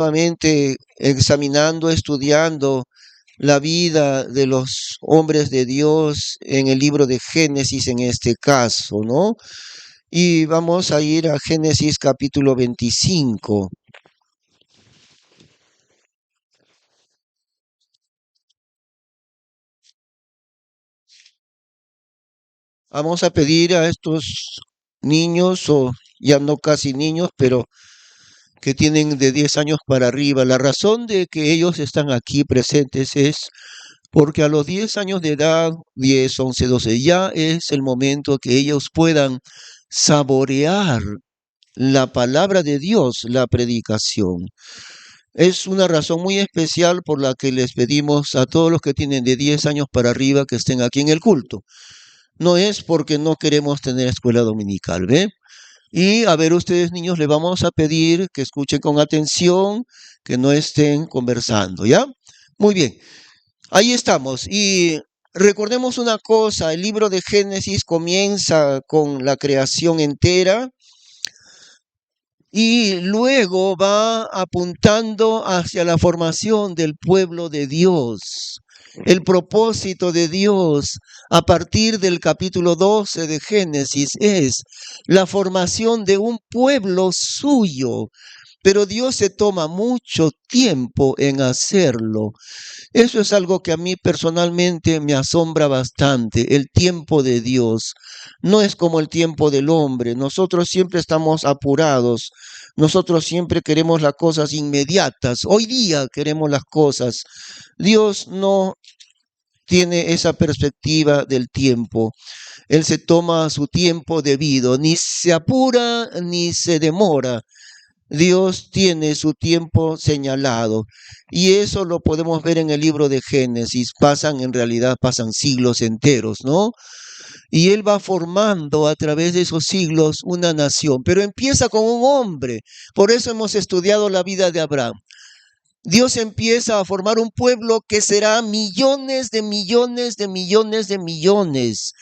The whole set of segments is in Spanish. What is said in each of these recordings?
nuevamente examinando, estudiando la vida de los hombres de Dios en el libro de Génesis en este caso, ¿no? Y vamos a ir a Génesis capítulo 25. Vamos a pedir a estos niños, o ya no casi niños, pero que tienen de 10 años para arriba. La razón de que ellos están aquí presentes es porque a los 10 años de edad, 10, 11, 12, ya es el momento que ellos puedan saborear la palabra de Dios, la predicación. Es una razón muy especial por la que les pedimos a todos los que tienen de 10 años para arriba que estén aquí en el culto. No es porque no queremos tener escuela dominical, ¿ve? Y a ver, ustedes niños, les vamos a pedir que escuchen con atención, que no estén conversando, ¿ya? Muy bien, ahí estamos. Y recordemos una cosa, el libro de Génesis comienza con la creación entera y luego va apuntando hacia la formación del pueblo de Dios. El propósito de Dios a partir del capítulo 12 de Génesis es la formación de un pueblo suyo, pero Dios se toma mucho tiempo en hacerlo. Eso es algo que a mí personalmente me asombra bastante, el tiempo de Dios. No es como el tiempo del hombre. Nosotros siempre estamos apurados. Nosotros siempre queremos las cosas inmediatas. Hoy día queremos las cosas. Dios no tiene esa perspectiva del tiempo. Él se toma su tiempo debido, ni se apura ni se demora. Dios tiene su tiempo señalado y eso lo podemos ver en el libro de Génesis. En realidad pasan siglos enteros, ¿no? Y Él va formando a través de esos siglos una nación, pero empieza con un hombre. Por eso hemos estudiado la vida de Abraham. Dios empieza a formar un pueblo que será millones de millones de millones de millones.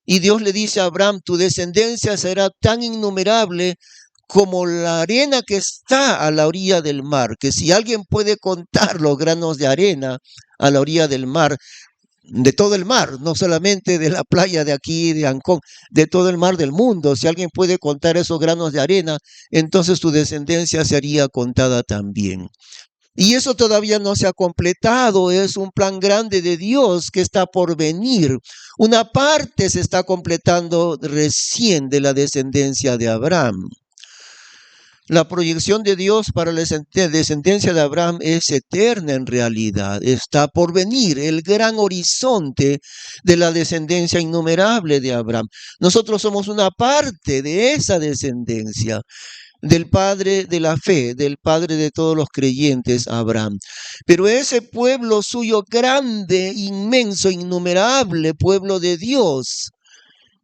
Y Dios le dice a Abraham, tu descendencia será tan innumerable como la arena que está a la orilla del mar, que si alguien puede contar los granos de arena a la orilla del mar, de todo el mar, no solamente de la playa de aquí, de Ancón, de todo el mar del mundo, si alguien puede contar esos granos de arena, entonces tu descendencia sería contada también. Y eso todavía no se ha completado, es un plan grande de Dios que está por venir. Una parte se está completando recién de la descendencia de Abraham. La proyección de Dios para la descendencia de Abraham es eterna en realidad. Está por venir el gran horizonte de la descendencia innumerable de Abraham. Nosotros somos una parte de esa descendencia, del padre de la fe, del padre de todos los creyentes, Abraham. Pero ese pueblo suyo grande, inmenso, innumerable, pueblo de Dios,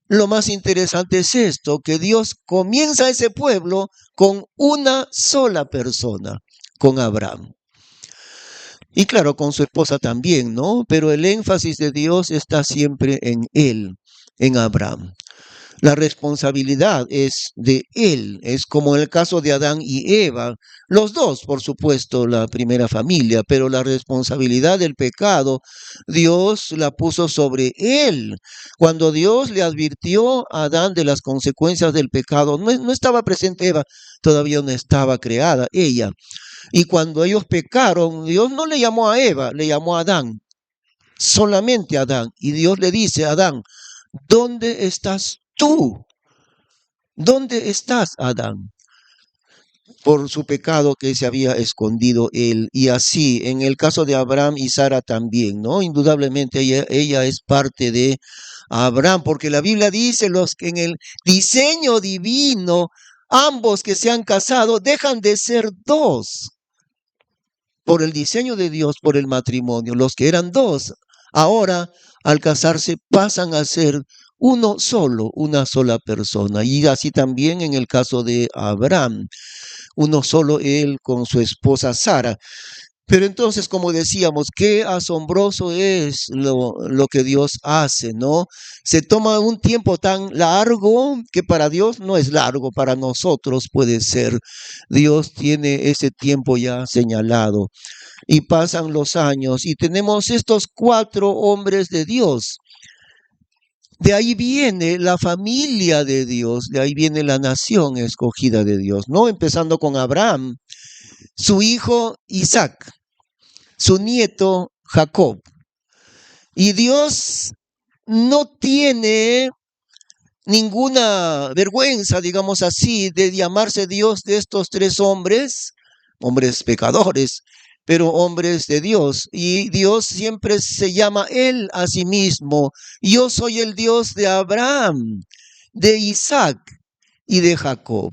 lo más interesante es esto, que Dios comienza ese pueblo con una sola persona, con Abraham. Y claro, con su esposa también, ¿no? Pero el énfasis de Dios está siempre en él, en Abraham. La responsabilidad es de él, es como en el caso de Adán y Eva, los dos, por supuesto, la primera familia, pero la responsabilidad del pecado, Dios la puso sobre él. Cuando Dios le advirtió a Adán de las consecuencias del pecado, no estaba presente Eva, todavía no estaba creada ella. Y cuando ellos pecaron, Dios no le llamó a Eva, le llamó a Adán, solamente a Adán. Y Dios le dice a Adán, ¿dónde estás tú? ¿Dónde estás, Adán? Por su pecado que se había escondido él. Y así, en el caso de Abraham y Sara también, ¿no? Indudablemente ella es parte de Abraham, porque la Biblia dice los que en el diseño divino, ambos que se han casado dejan de ser dos. Por el diseño de Dios, por el matrimonio, los que eran dos, ahora al casarse pasan a ser uno solo, una sola persona. Y así también en el caso de Abraham, uno solo él con su esposa Sara. Pero entonces, como decíamos, qué asombroso es lo que Dios hace, ¿no? Se toma un tiempo tan largo que para Dios no es largo, para nosotros puede ser. Dios tiene ese tiempo ya señalado y pasan los años y tenemos estos 4 hombres de Dios. De ahí viene la familia de Dios, de ahí viene la nación escogida de Dios, ¿no? Empezando con Abraham, su hijo Isaac, su nieto Jacob. Y Dios no tiene ninguna vergüenza, digamos así, de llamarse Dios de estos 3 hombres, hombres pecadores, pero hombres de Dios. Y Dios siempre se llama Él a sí mismo. Yo soy el Dios de Abraham, de Isaac y de Jacob.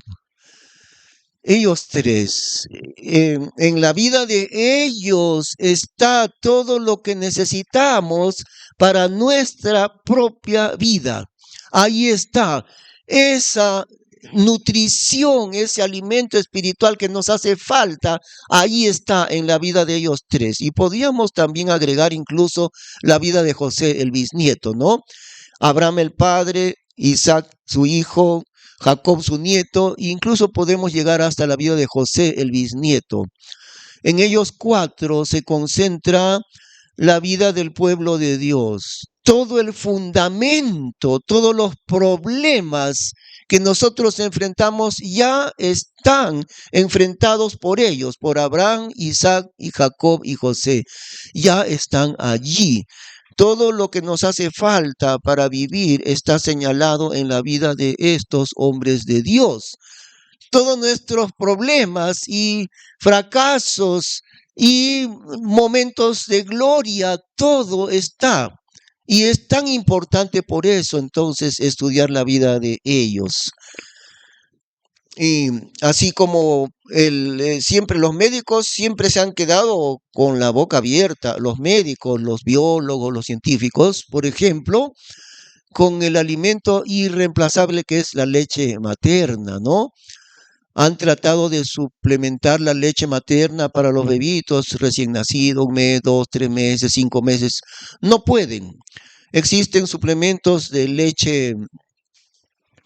Ellos 3, en la vida de ellos está todo lo que necesitamos para nuestra propia vida. Ahí está esa nutrición, ese alimento espiritual que nos hace falta, ahí está en la vida de ellos 3. Y podríamos también agregar incluso la vida de José, el bisnieto, ¿no? Abraham el padre, Isaac su hijo, Jacob su nieto, e incluso podemos llegar hasta la vida de José, el bisnieto. En ellos 4 se concentra la vida del pueblo de Dios. Todo el fundamento, todos los problemas que nosotros enfrentamos ya están enfrentados por ellos, por Abraham, Isaac y Jacob y José. Ya están allí. Todo lo que nos hace falta para vivir está señalado en la vida de estos hombres de Dios. Todos nuestros problemas y fracasos y momentos de gloria, todo está. Y es tan importante por eso entonces estudiar la vida de ellos. Y así como siempre los médicos siempre se han quedado con la boca abierta, los médicos, los biólogos, los científicos, por ejemplo, con el alimento irreemplazable que es la leche materna, ¿no? Han tratado de suplementar la leche materna para los bebitos recién nacidos, 1 mes, 2, 3 meses, 5 meses. No pueden. Existen suplementos de leche,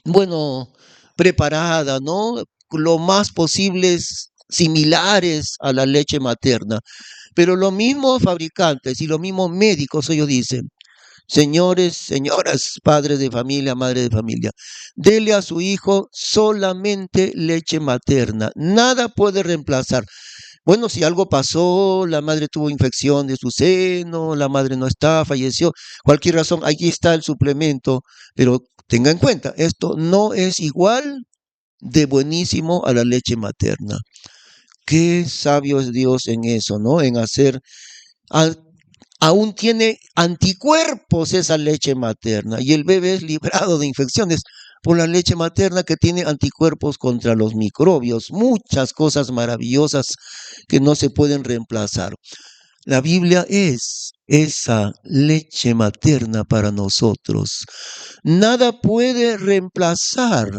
bueno, preparada, ¿no? Lo más posibles similares a la leche materna. Pero los mismos fabricantes y los mismos médicos, ellos dicen, señores, señoras, padres de familia, madre de familia, dele a su hijo solamente leche materna. Nada puede reemplazar. Bueno, si algo pasó, la madre tuvo infección de su seno, la madre no está, falleció, cualquier razón, aquí está el suplemento, pero tenga en cuenta, esto no es igual de buenísimo a la leche materna. Qué sabio es Dios en eso, ¿no? En hacer, aún tiene anticuerpos esa leche materna y el bebé es librado de infecciones por la leche materna que tiene anticuerpos contra los microbios, muchas cosas maravillosas que no se pueden reemplazar. La Biblia es esa leche materna para nosotros. Nada puede reemplazar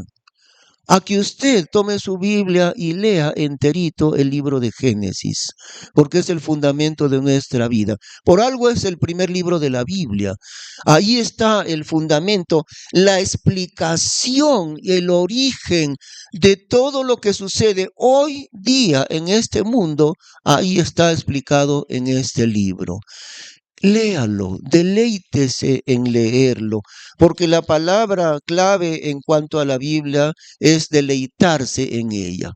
a que usted tome su Biblia y lea enterito el libro de Génesis, porque es el fundamento de nuestra vida. Por algo es el primer libro de la Biblia. Ahí está el fundamento, la explicación y el origen de todo lo que sucede hoy día en este mundo. Ahí está explicado en este libro. Léalo, deleítese en leerlo, porque la palabra clave en cuanto a la Biblia es deleitarse en ella.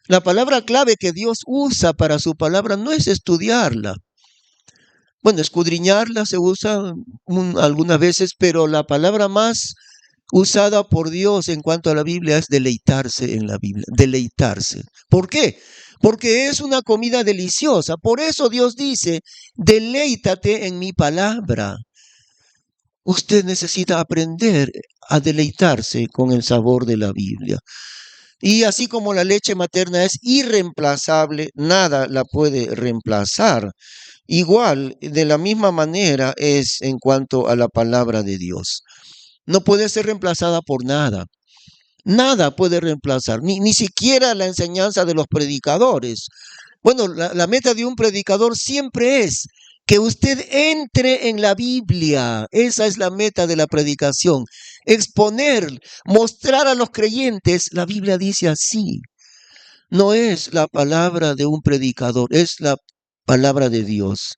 La palabra clave que Dios usa para su palabra no es estudiarla. Bueno, escudriñarla se usa algunas veces, pero la palabra más usada por Dios en cuanto a la Biblia es deleitarse en la Biblia, deleitarse. ¿Por qué? Porque es una comida deliciosa. Por eso Dios dice, deleítate en mi palabra. Usted necesita aprender a deleitarse con el sabor de la Biblia. Y así como la leche materna es irreemplazable, nada la puede reemplazar. Igual, de la misma manera es en cuanto a la palabra de Dios. No puede ser reemplazada por nada. Nada puede reemplazar, ni siquiera la enseñanza de los predicadores. Bueno, la meta de un predicador siempre es que usted entre en la Biblia. Esa es la meta de la predicación. Exponer, mostrar a los creyentes, la Biblia dice así. No es la palabra de un predicador, es la palabra de Dios.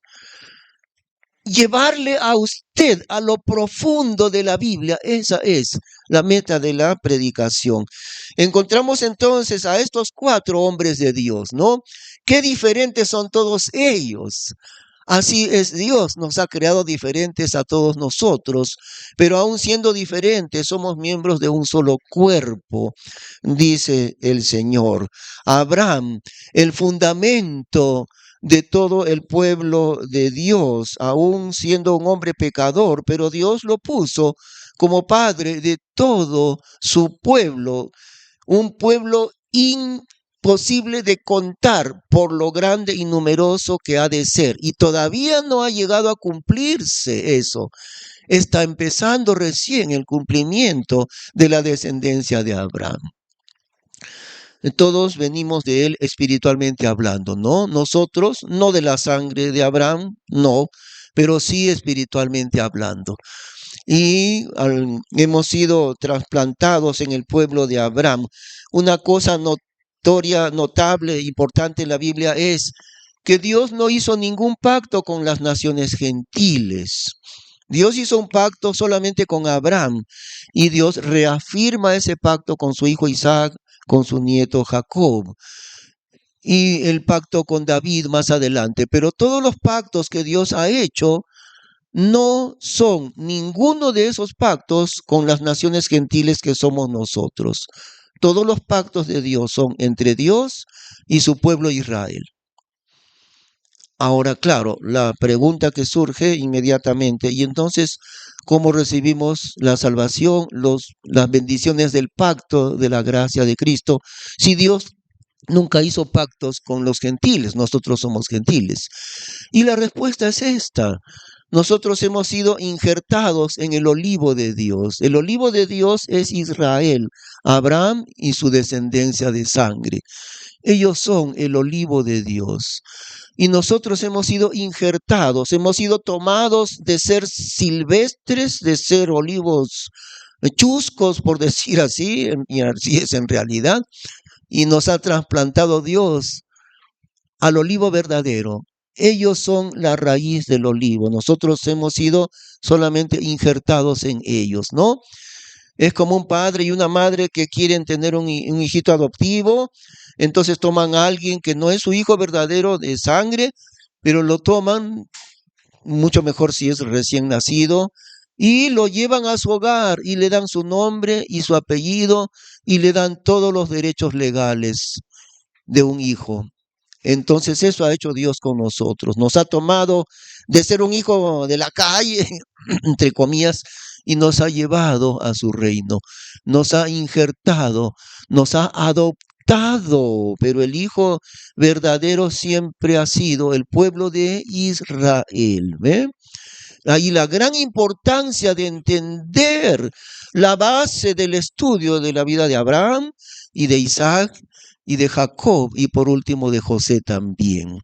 Llevarle a usted a lo profundo de la Biblia, esa es la meta de la predicación. Encontramos entonces a estos 4 hombres de Dios, ¿no? Qué diferentes son todos ellos. Así es Dios, nos ha creado diferentes a todos nosotros, pero aun siendo diferentes, somos miembros de un solo cuerpo, dice el Señor. Abraham, el fundamento de todo el pueblo de Dios, aun siendo un hombre pecador, pero Dios lo puso como padre de todo su pueblo, un pueblo imposible de contar por lo grande y numeroso que ha de ser. Y todavía no ha llegado a cumplirse eso. Está empezando recién el cumplimiento de la descendencia de Abraham. Todos venimos de él espiritualmente hablando, ¿no? Nosotros, no de la sangre de Abraham, no, pero sí espiritualmente hablando. Y hemos sido trasplantados en el pueblo de Abraham. Una cosa notoria, notable, importante en la Biblia es que Dios no hizo ningún pacto con las naciones gentiles. Dios hizo un pacto solamente con Abraham y Dios reafirma ese pacto con su hijo Isaac, con su nieto Jacob y el pacto con David más adelante. Pero todos los pactos que Dios ha hecho no son ninguno de esos pactos con las naciones gentiles que somos nosotros. Todos los pactos de Dios son entre Dios y su pueblo Israel. Ahora, claro, la pregunta que surge inmediatamente, y entonces, ¿cómo recibimos la salvación, las bendiciones del pacto de la gracia de Cristo, si Dios nunca hizo pactos con los gentiles? Nosotros somos gentiles. Y la respuesta es esta. Nosotros hemos sido injertados en el olivo de Dios. El olivo de Dios es Israel, Abraham y su descendencia de sangre. Ellos son el olivo de Dios. Y nosotros hemos sido injertados, hemos sido tomados de ser silvestres, de ser olivos chuscos, por decir así, y así es en realidad, y nos ha trasplantado Dios al olivo verdadero. Ellos son la raíz del olivo, nosotros hemos sido solamente injertados en ellos, ¿no? Es como un padre y una madre que quieren tener un hijito adoptivo, entonces toman a alguien que no es su hijo verdadero de sangre, pero lo toman, mucho mejor si es recién nacido, y lo llevan a su hogar y le dan su nombre y su apellido y le dan todos los derechos legales de un hijo. Entonces eso ha hecho Dios con nosotros. Nos ha tomado de ser un hijo de la calle, entre comillas, y nos ha llevado a su reino. Nos ha injertado, nos ha adoptado, pero el hijo verdadero siempre ha sido el pueblo de Israel. ¿Ve? Ahí la gran importancia de entender la base del estudio de la vida de Abraham y de Isaac y de Jacob y por último de José también.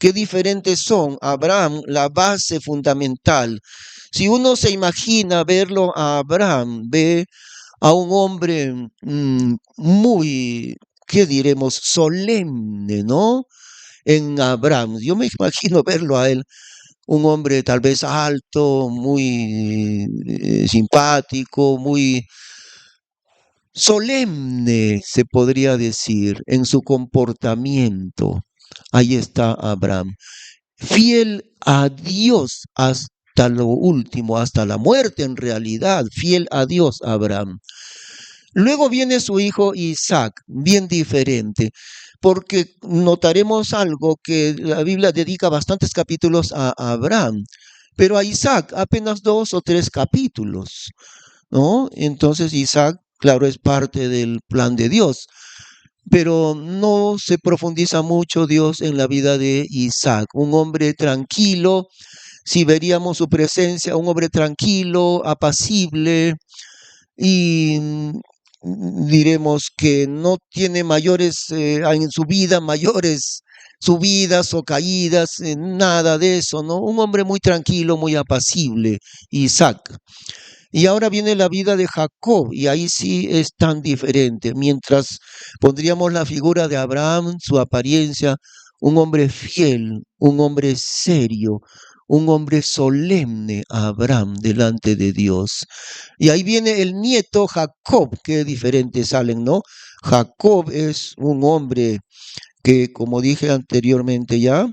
Qué diferentes son. Abraham, la base fundamental. Si uno se imagina verlo a Abraham, ve a un hombre muy, ¿qué diremos? Solemne, ¿no? En Abraham. Yo me imagino verlo a él, un hombre tal vez alto, muy simpático, muy solemne, se podría decir, en su comportamiento. Ahí está Abraham, fiel a Dios hasta lo último, hasta la muerte en realidad, fiel a Dios Abraham. Luego viene su hijo Isaac, bien diferente, porque notaremos algo que la Biblia dedica bastantes capítulos a Abraham, pero a Isaac apenas 2 o 3 capítulos, ¿no? Entonces Isaac, claro, es parte del plan de Dios, pero no se profundiza mucho Dios en la vida de Isaac, un hombre tranquilo. Si veríamos su presencia, un hombre tranquilo, apacible, y diremos que no tiene mayores en su vida, mayores subidas o caídas, nada de eso, ¿no? Un hombre muy tranquilo, muy apacible, Isaac. Y ahora viene la vida de Jacob, y ahí sí es tan diferente. Mientras pondríamos la figura de Abraham, su apariencia, un hombre fiel, un hombre serio, un hombre solemne, Abraham, delante de Dios. Y ahí viene el nieto Jacob, qué diferentes salen, ¿no? Jacob es un hombre que, como dije anteriormente ya,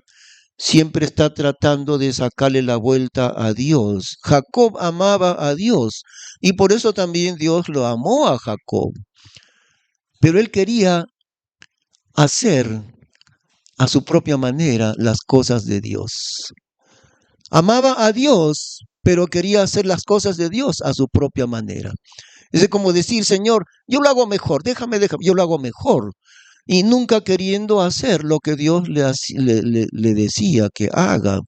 siempre está tratando de sacarle la vuelta a Dios. Jacob amaba a Dios y por eso también Dios lo amó a Jacob. Pero él quería hacer a su propia manera las cosas de Dios. Amaba a Dios, pero quería hacer las cosas de Dios a su propia manera. Es como decir, Señor, yo lo hago mejor, déjame, yo lo hago mejor. Y nunca queriendo hacer lo que Dios le decía que haga.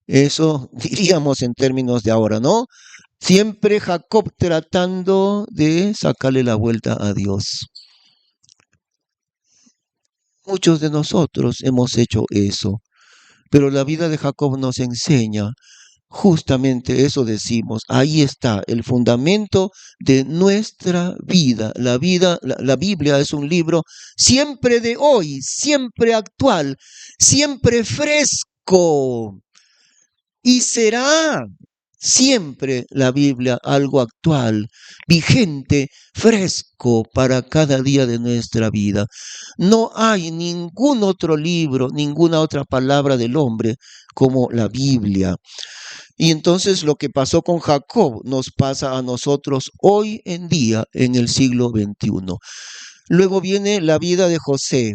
Eso diríamos en términos de ahora, ¿no? Siempre Jacob tratando de sacarle la vuelta a Dios. Muchos de nosotros hemos hecho eso, pero la vida de Jacob nos enseña justamente eso decimos, ahí está el fundamento de nuestra vida. La Biblia es un libro siempre de hoy, siempre actual, siempre fresco. Y será siempre la Biblia algo actual, vigente, fresco para cada día de nuestra vida. No hay ningún otro libro, ninguna otra palabra del hombre como la Biblia. Y entonces lo que pasó con Jacob nos pasa a nosotros hoy en día en el siglo XXI. Luego viene la vida de José.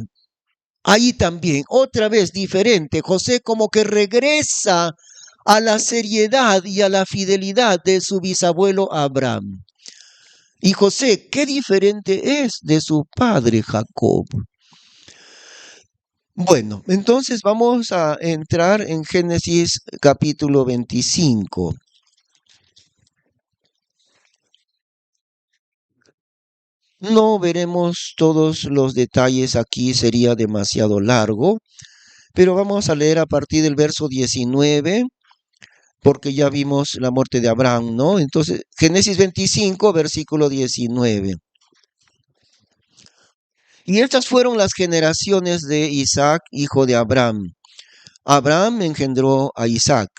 Ahí también, otra vez diferente. José como que regresa a la seriedad y a la fidelidad de su bisabuelo Abraham. Y José, qué diferente es de su padre Jacob. Bueno, entonces vamos a entrar en Génesis capítulo 25. No veremos todos los detalles aquí, sería demasiado largo, pero vamos a leer a partir del verso 19, porque ya vimos la muerte de Abraham, ¿no? Entonces, Génesis 25, versículo 19. Y estas fueron las generaciones de Isaac, hijo de Abraham. Abraham engendró a Isaac,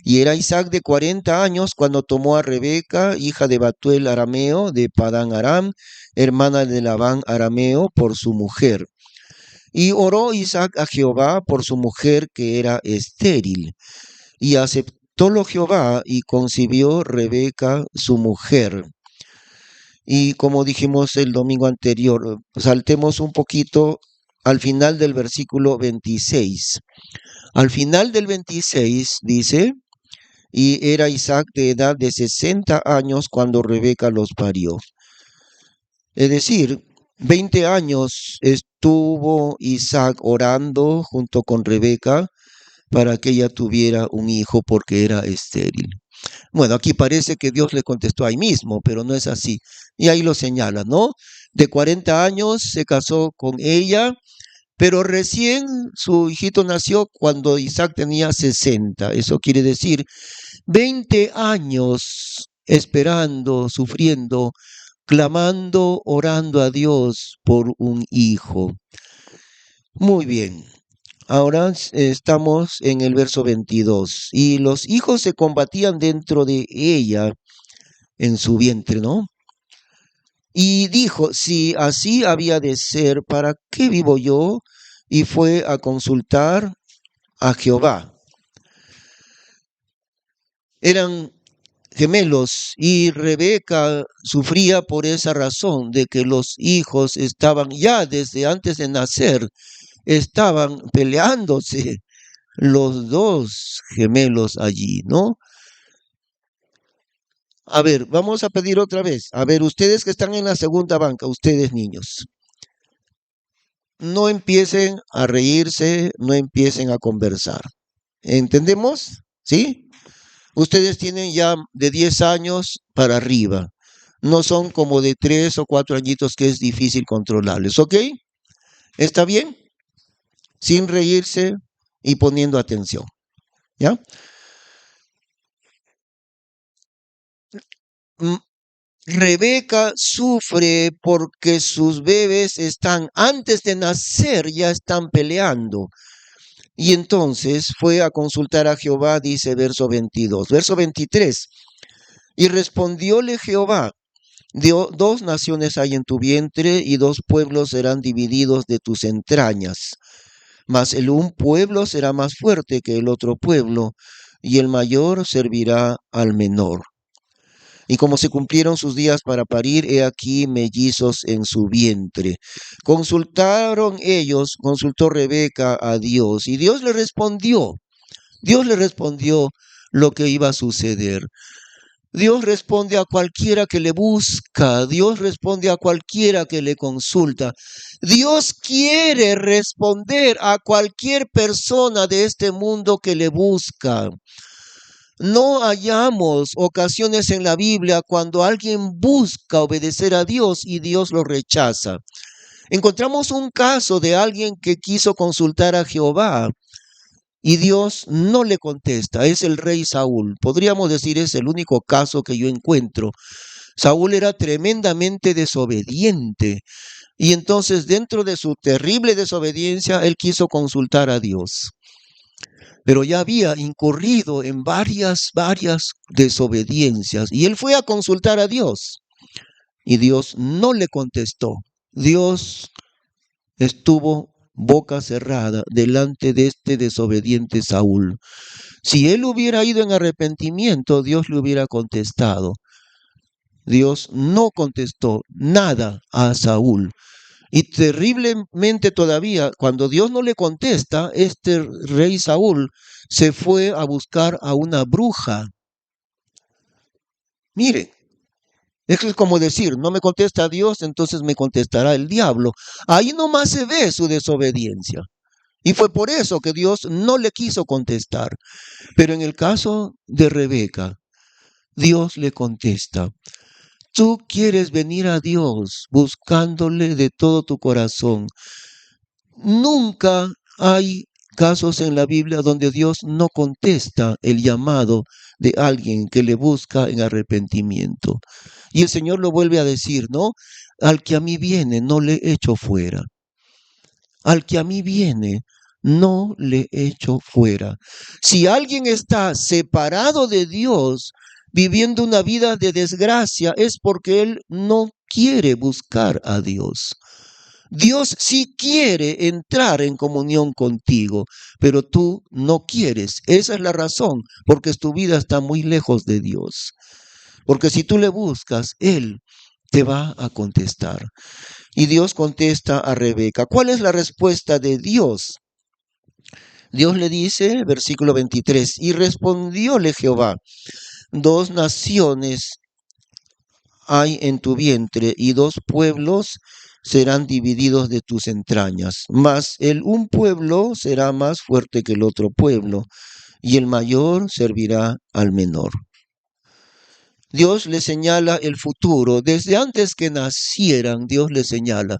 y era Isaac de 40 años cuando tomó a Rebeca, hija de Batuel arameo, de Padán Aram, hermana de Labán arameo, por su mujer. Y oró Isaac a Jehová por su mujer que era estéril. Y aceptólo Jehová y concibió Rebeca su mujer. Y como dijimos el domingo anterior, saltemos un poquito al final del versículo 26. Al final del 26 dice, y era Isaac de edad de 60 años cuando Rebeca los parió. Es decir, 20 años estuvo Isaac orando junto con Rebeca para que ella tuviera un hijo porque era estéril. Bueno, aquí parece que Dios le contestó ahí mismo, pero no es así. Y ahí lo señala, ¿no? De 40 años se casó con ella, pero recién su hijito nació cuando Isaac tenía 60. Eso quiere decir 20 años esperando, sufriendo, clamando, orando a Dios por un hijo. Muy bien. Ahora estamos en el verso 22. Y los hijos se combatían dentro de ella, en su vientre, ¿no? Y dijo, si así había de ser, ¿para qué vivo yo? Y fue a consultar a Jehová. Eran gemelos y Rebeca sufría por esa razón de que los hijos estaban ya desde antes de nacer, estaban peleándose los dos gemelos allí, ¿no? A ver, vamos a pedir otra vez. A ver, ustedes que están en la segunda banca, ustedes niños, no empiecen a reírse, no empiecen a conversar. ¿Entendemos? ¿Sí? Ustedes tienen ya de 10 años para arriba. No son como de 3 o 4 añitos que es difícil controlarles, ¿ok? ¿Está bien? sin reírse y poniendo atención. ¿Ya? Mm, Rebeca sufre porque sus bebés están, antes de nacer, ya están peleando. Y entonces fue a consultar a Jehová, dice verso 22. Verso 23. Y respondióle Jehová, dos naciones hay en tu vientre y dos pueblos serán divididos de tus entrañas. Mas el un pueblo será más fuerte que el otro pueblo, y el mayor servirá al menor. Y como se cumplieron sus días para parir, he aquí mellizos en su vientre. Consultaron ellos, consultó Rebeca a Dios, y Dios le respondió lo que iba a suceder. Dios responde a cualquiera que le busca, Dios responde a cualquiera que le consulta. Dios quiere responder a cualquier persona de este mundo que le busca. No hallamos ocasiones en la Biblia cuando alguien busca obedecer a Dios y Dios lo rechaza. Encontramos un caso de alguien que quiso consultar a Jehová y Dios no le contesta. Es el rey Saúl. Podríamos decir es el único caso que yo encuentro. Saúl era tremendamente desobediente y entonces dentro de su terrible desobediencia él quiso consultar a Dios. Pero ya había incurrido en varias desobediencias y él fue a consultar a Dios y Dios no le contestó. Dios estuvo boca cerrada delante de este desobediente Saúl. Si él hubiera ido en arrepentimiento, Dios le hubiera contestado. Dios no contestó nada a Saúl. Y terriblemente todavía, cuando Dios no le contesta, este rey Saúl se fue a buscar a una bruja. Mire, eso es como decir, no me contesta Dios, entonces me contestará el diablo. Ahí nomás se ve su desobediencia. Y fue por eso que Dios no le quiso contestar. Pero en el caso de Rebeca, Dios le contesta. Tú quieres venir a Dios buscándole de todo tu corazón. Nunca hay casos en la Biblia donde Dios no contesta el llamado de alguien que le busca en arrepentimiento. Y el Señor lo vuelve a decir, ¿no? Al que a mí viene, no le echo fuera. Al que a mí viene, no le echo fuera. Si alguien está separado de Dios, viviendo una vida de desgracia, es porque él no quiere buscar a Dios. Dios sí quiere entrar en comunión contigo, pero tú no quieres. Esa es la razón, porque tu vida está muy lejos de Dios. Porque si tú le buscas, Él te va a contestar. Y Dios contesta a Rebeca. ¿Cuál es la respuesta de Dios? Dios le dice, versículo 23, y respondióle Jehová, dos naciones hay en tu vientre y dos pueblos serán divididos de tus entrañas. Mas el un pueblo será más fuerte que el otro pueblo y el mayor servirá al menor. Dios le señala el futuro. Desde antes que nacieran, Dios le señala.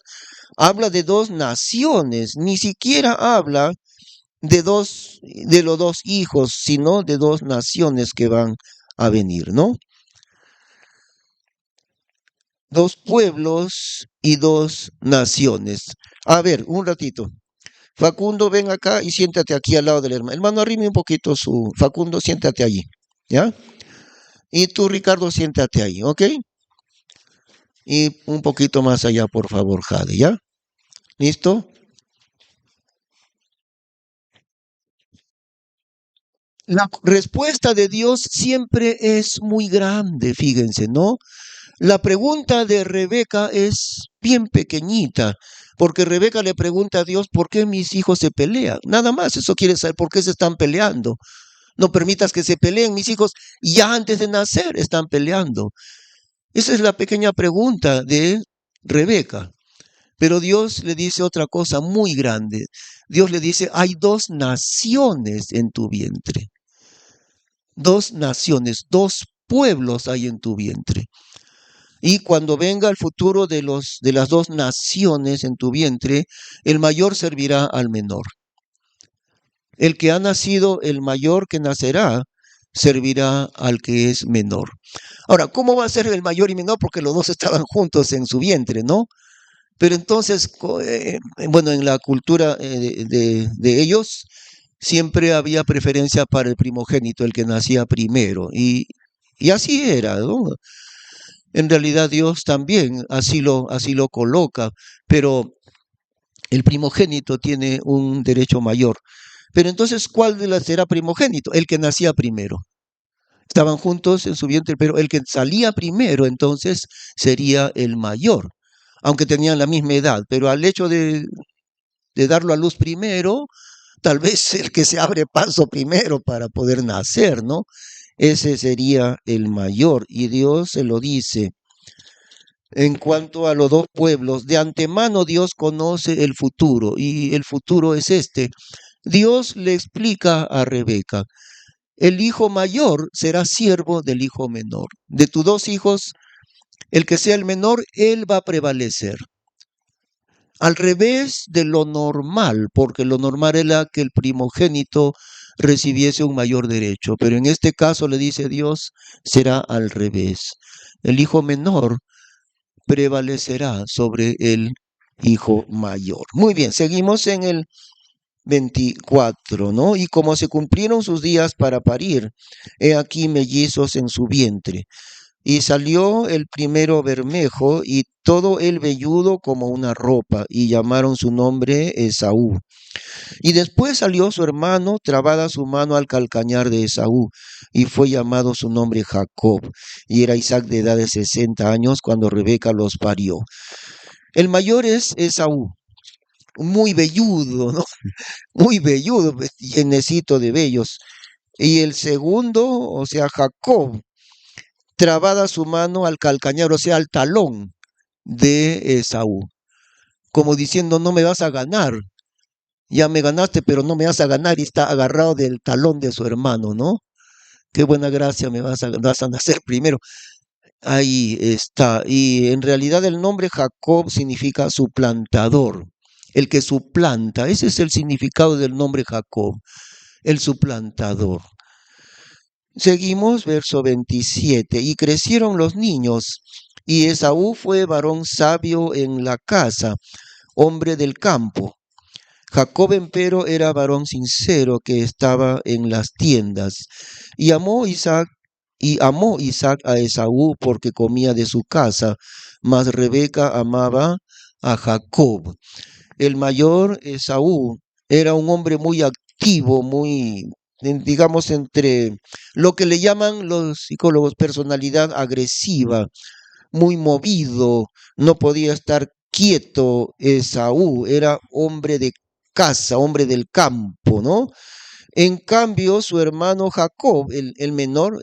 Habla de dos naciones, ni siquiera habla de los dos hijos, sino de dos naciones que van a venir, ¿no? Dos pueblos y dos naciones. A ver, un ratito. Facundo, ven acá y siéntate aquí al lado del hermano. Hermano, arrime un poquito su... Facundo, siéntate allí, ¿ya? Y tú, Ricardo, siéntate ahí, ¿ok? Y un poquito más allá, por favor, Jade, ¿ya? ¿Listo? La respuesta de Dios siempre es muy grande, fíjense, ¿no? La pregunta de Rebeca es bien pequeñita, porque Rebeca le pregunta a Dios, ¿por qué mis hijos se pelean? Nada más, eso quiere saber por qué se están peleando. No permitas que se peleen mis hijos, ya antes de nacer están peleando. Esa es la pequeña pregunta de Rebeca. Pero Dios le dice otra cosa muy grande. Dios le dice, hay dos naciones en tu vientre. Dos naciones, dos pueblos hay en tu vientre. Y cuando venga el futuro de las dos naciones en tu vientre, el mayor servirá al menor. El que ha nacido, el mayor que nacerá, servirá al que es menor. Ahora, ¿cómo va a ser el mayor y menor? Porque los dos estaban juntos en su vientre, ¿no? Pero entonces, bueno, en la cultura de ellos, siempre había preferencia para el primogénito, el que nacía primero. Y así era, ¿no? En realidad Dios también así lo coloca, pero el primogénito tiene un derecho mayor. Pero entonces, ¿cuál de las será primogénito? El que nacía primero. Estaban juntos en su vientre, pero el que salía primero entonces sería el mayor, aunque tenían la misma edad, pero al hecho de darlo a luz primero, tal vez el que se abre paso primero para poder nacer, ¿no? Ese sería el mayor, y Dios se lo dice. En cuanto a los dos pueblos, de antemano Dios conoce el futuro, y el futuro es este. Dios le explica a Rebeca, el hijo mayor será siervo del hijo menor. De tus dos hijos, el que sea el menor, él va a prevalecer. Al revés de lo normal, porque lo normal era que el primogénito recibiese un mayor derecho, pero en este caso le dice Dios, será al revés. El hijo menor prevalecerá sobre el hijo mayor. Muy bien, seguimos en el 24, ¿no? Y como se cumplieron sus días para parir, he aquí mellizos en su vientre. Y salió el primero bermejo y todo el velludo como una ropa, y llamaron su nombre Esaú. Y después salió su hermano, trabada su mano al calcañar de Esaú, y fue llamado su nombre Jacob. Y era Isaac de edad de 60 años cuando Rebeca los parió. El mayor es Esaú, muy velludo, ¿no? Muy velludo, llenecito de vellos. Y el segundo, o sea, Jacob, trabada su mano al calcañar, o sea, al talón de Esaú, como diciendo, no me vas a ganar, ya me ganaste, pero no me vas a ganar, y está agarrado del talón de su hermano, ¿no? Qué buena gracia vas a nacer primero. Ahí está. Y en realidad el nombre Jacob significa suplantador, el que suplanta. Ese es el significado del nombre Jacob, el suplantador. Seguimos, verso 27. Y crecieron los niños, y Esaú fue varón sabio en la casa, hombre del campo. Jacob, empero, era varón sincero que estaba en las tiendas. Y amó Isaac a Esaú porque comía de su casa, mas Rebeca amaba a Jacob. El mayor, Esaú, era un hombre muy activo, muy, digamos, entre lo que le llaman los psicólogos personalidad agresiva, muy movido, no podía estar quieto. Esaú era hombre de casa, hombre del campo, ¿no? En cambio, su hermano Jacob, el menor,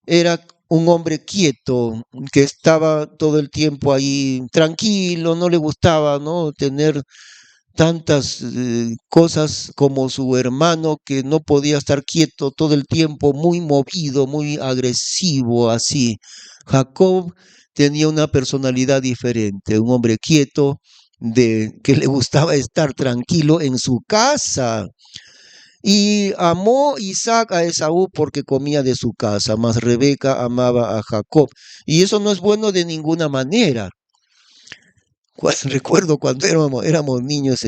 era un hombre quieto, que estaba todo el tiempo ahí tranquilo, no le gustaba, ¿no? Tener tantas cosas como su hermano, que no podía estar quieto todo el tiempo, muy movido, muy agresivo, así. Jacob tenía una personalidad diferente, un hombre quieto, que le gustaba estar tranquilo en su casa. Y amó Isaac a Esaú porque comía de su casa, mas Rebeca amaba a Jacob. Y eso no es bueno de ninguna manera. Recuerdo cuando éramos niños,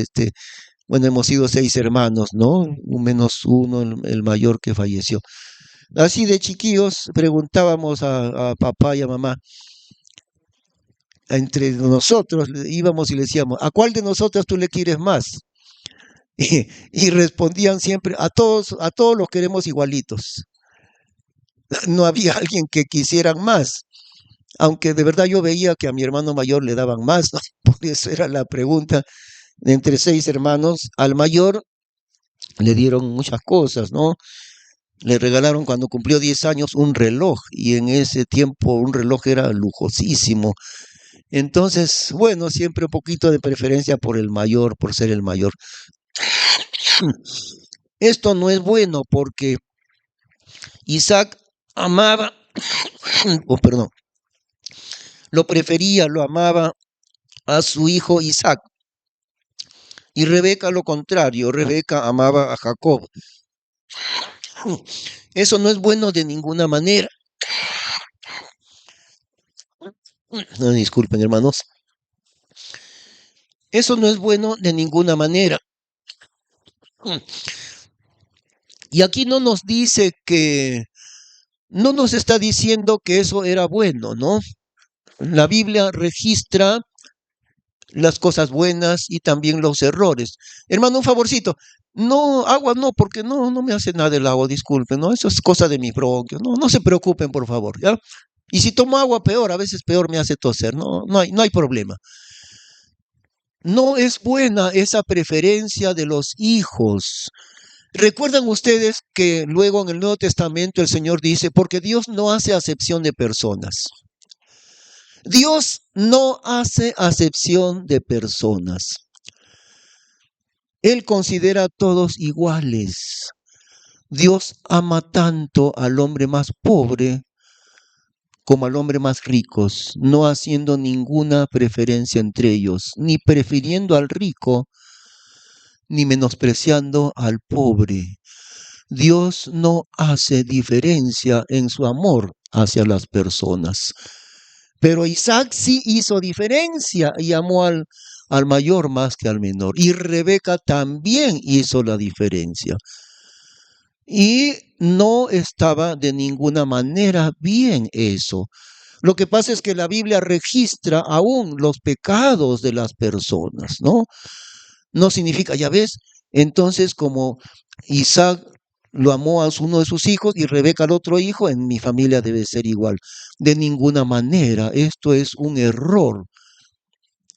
bueno, hemos sido 6 hermanos, ¿no? Menos uno, el mayor que falleció. Así de chiquillos preguntábamos a papá y a mamá, entre nosotros íbamos y le decíamos, ¿a cuál de nosotros tú le quieres más? Y respondían siempre, a todos los queremos igualitos. No había alguien que quisieran más, aunque de verdad yo veía que a mi hermano mayor le daban más, ¿no? Por eso era la pregunta. De entre 6 hermanos, al mayor le dieron muchas cosas, ¿no? Le regalaron cuando cumplió 10 años un reloj, y en ese tiempo un reloj era lujosísimo. Entonces, bueno, siempre un poquito de preferencia por el mayor, por ser el mayor. Esto no es bueno porque Isaac amaba, oh, perdón, lo prefería, lo amaba a su hijo Isaac. Y Rebeca lo contrario, Rebeca amaba a Jacob. Eso no es bueno de ninguna manera. No, disculpen, hermanos. Eso no es bueno de ninguna manera. Y aquí no nos dice no nos está diciendo que eso era bueno, ¿no? La Biblia registra las cosas buenas y también los errores. Hermano, un favorcito. No, agua no, porque no me hace nada el agua, disculpen, ¿no? Eso es cosa de mi bronquio, no se preocupen, por favor, ¿ya? Y si tomo agua, peor, a veces peor me hace toser, no hay problema. No es buena esa preferencia de los hijos. ¿Recuerdan ustedes que luego en el Nuevo Testamento el Señor dice, porque Dios no hace acepción de personas? Dios no hace acepción de personas. Él considera a todos iguales. Dios ama tanto al hombre más pobre como al hombre más rico, no haciendo ninguna preferencia entre ellos, ni prefiriendo al rico, ni menospreciando al pobre. Dios no hace diferencia en su amor hacia las personas. Pero Isaac sí hizo diferencia y amó al mayor más que al menor. Y Rebeca también hizo la diferencia. Y no estaba de ninguna manera bien eso. Lo que pasa es que la Biblia registra aún los pecados de las personas, ¿no? No significa, ya ves, entonces como Isaac lo amó a uno de sus hijos y Rebeca al otro hijo, en mi familia debe ser igual. De ninguna manera, esto es un error.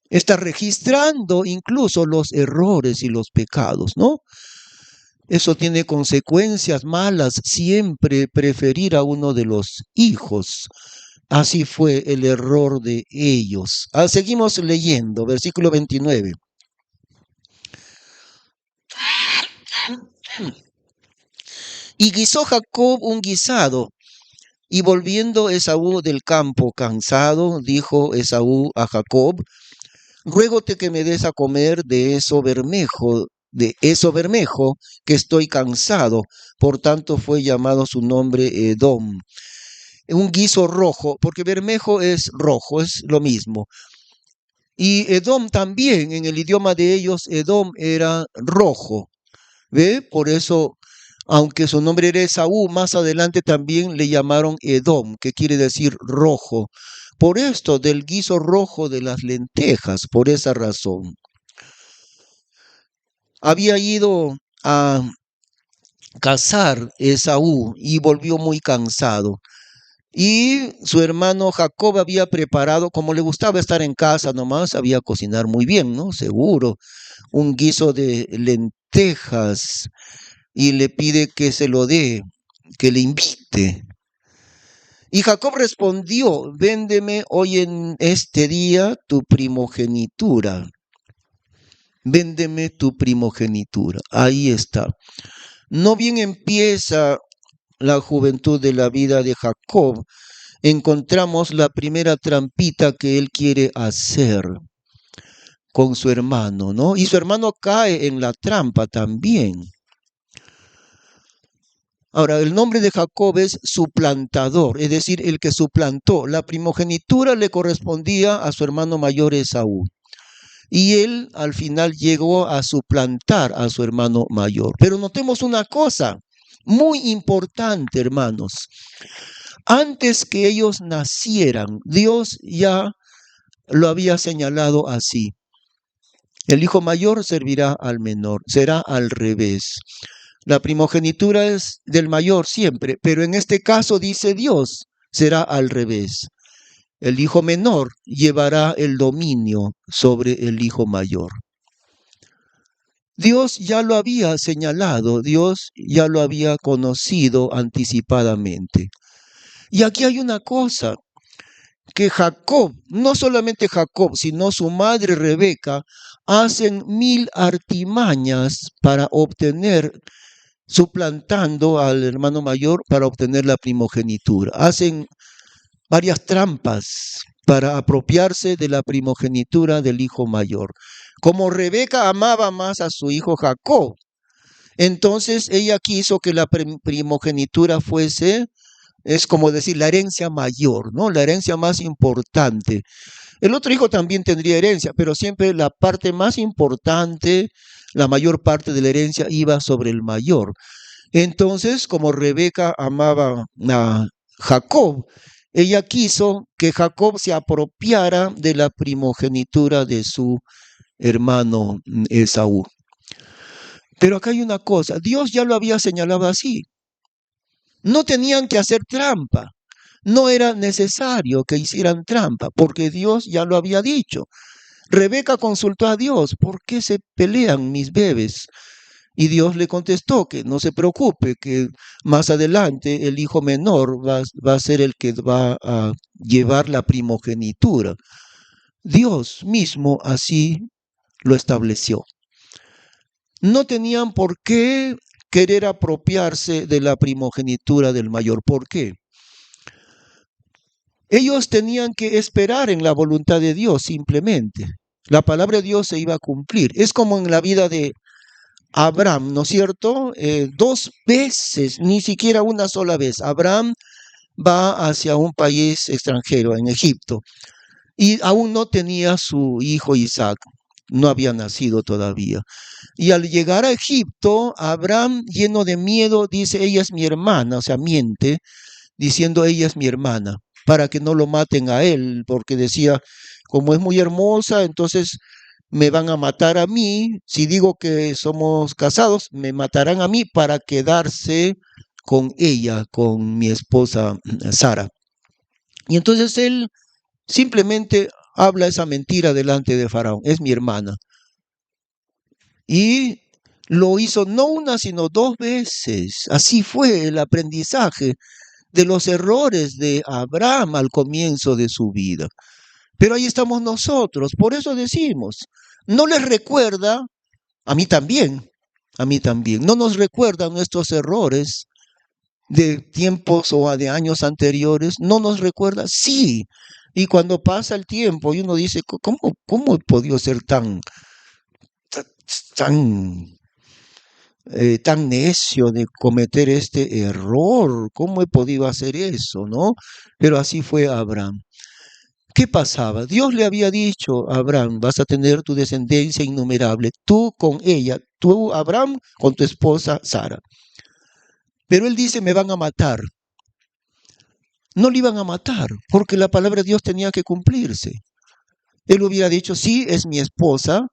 Está registrando incluso los errores y los pecados, ¿no? Eso tiene consecuencias malas, siempre preferir a uno de los hijos. Así fue el error de ellos. Seguimos leyendo, versículo 29. Y guisó Jacob un guisado, y volviendo Esaú del campo cansado, dijo Esaú a Jacob, ruégote que me des a comer de eso bermejo, que estoy cansado. Por tanto fue llamado su nombre Edom. Un guiso rojo, porque bermejo es rojo, es lo mismo. Y Edom también, en el idioma de ellos, Edom era rojo. ¿Ve? Por eso, aunque su nombre era Esaú, más adelante también le llamaron Edom, que quiere decir rojo. Por esto, del guiso rojo de las lentejas, por esa razón. Había ido a cazar Esaú y volvió muy cansado. Y su hermano Jacob había preparado, como le gustaba estar en casa nomás, sabía cocinar muy bien, ¿no? Seguro, un guiso de lentejas y le pide que se lo dé, que le invite. Y Jacob respondió, véndeme hoy en este día tu primogenitura. Véndeme tu primogenitura. Ahí está. No bien empieza la juventud de la vida de Jacob, encontramos la primera trampita que él quiere hacer con su hermano, ¿no? Y su hermano cae en la trampa también. Ahora, el nombre de Jacob es suplantador, es decir, el que suplantó. La primogenitura le correspondía a su hermano mayor Esaú. Y él al final llegó a suplantar a su hermano mayor. Pero notemos una cosa muy importante, hermanos. Antes que ellos nacieran, Dios ya lo había señalado así. El hijo mayor servirá al menor, será al revés. La primogenitura es del mayor siempre, pero en este caso dice Dios, será al revés. El hijo menor llevará el dominio sobre el hijo mayor. Dios ya lo había señalado, Dios ya lo había conocido anticipadamente. Y aquí hay una cosa, que Jacob, no solamente Jacob, sino su madre Rebeca, hacen 1000 artimañas para obtener, suplantando al hermano mayor para obtener la primogenitura. Hacen varias trampas para apropiarse de la primogenitura del hijo mayor. Como Rebeca amaba más a su hijo Jacob, entonces ella quiso que la primogenitura fuese, es como decir, la herencia mayor, ¿no? La herencia más importante. El otro hijo también tendría herencia, pero siempre la parte más importante, la mayor parte de la herencia iba sobre el mayor. Entonces, como Rebeca amaba a Jacob, ella quiso que Jacob se apropiara de la primogenitura de su hermano Esaú. Pero acá hay una cosa, Dios ya lo había señalado así. No tenían que hacer trampa. No era necesario que hicieran trampa, porque Dios ya lo había dicho. Rebeca consultó a Dios, ¿por qué se pelean mis bebés? Y Dios le contestó que no se preocupe, que más adelante el hijo menor va a ser el que va a llevar la primogenitura. Dios mismo así lo estableció. No tenían por qué querer apropiarse de la primogenitura del mayor. ¿Por qué? Ellos tenían que esperar en la voluntad de Dios simplemente. La palabra de Dios se iba a cumplir. Es como en la vida de Abraham, ¿no es cierto? 2 veces, ni siquiera una sola vez. Abraham va hacia un país extranjero, en Egipto, y aún no tenía su hijo Isaac, no había nacido todavía. Y al llegar a Egipto, Abraham, lleno de miedo, dice, ella es mi hermana, o sea, miente, diciendo, ella es mi hermana, para que no lo maten a él, porque decía, como es muy hermosa, entonces me van a matar a mí. Si digo que somos casados, me matarán a mí para quedarse con ella, con mi esposa Sara. Y entonces él simplemente habla esa mentira delante de Faraón, es mi hermana. Y lo hizo no una, sino 2 veces. Así fue el aprendizaje de los errores de Abraham al comienzo de su vida. Pero ahí estamos nosotros, por eso decimos, no les recuerda, a mí también, no nos recuerda nuestros errores de tiempos o de años anteriores, no nos recuerda, sí. Y cuando pasa el tiempo y uno dice, ¿cómo he podido ser tan, tan necio de cometer este error? ¿Cómo he podido hacer eso, no? Pero así fue Abraham. ¿Qué pasaba? Dios le había dicho a Abraham, vas a tener tu descendencia innumerable, tú con ella, tú, Abraham, con tu esposa Sara. Pero él dice, me van a matar. No le iban a matar, porque la palabra de Dios tenía que cumplirse. Él hubiera dicho, sí, es mi esposa,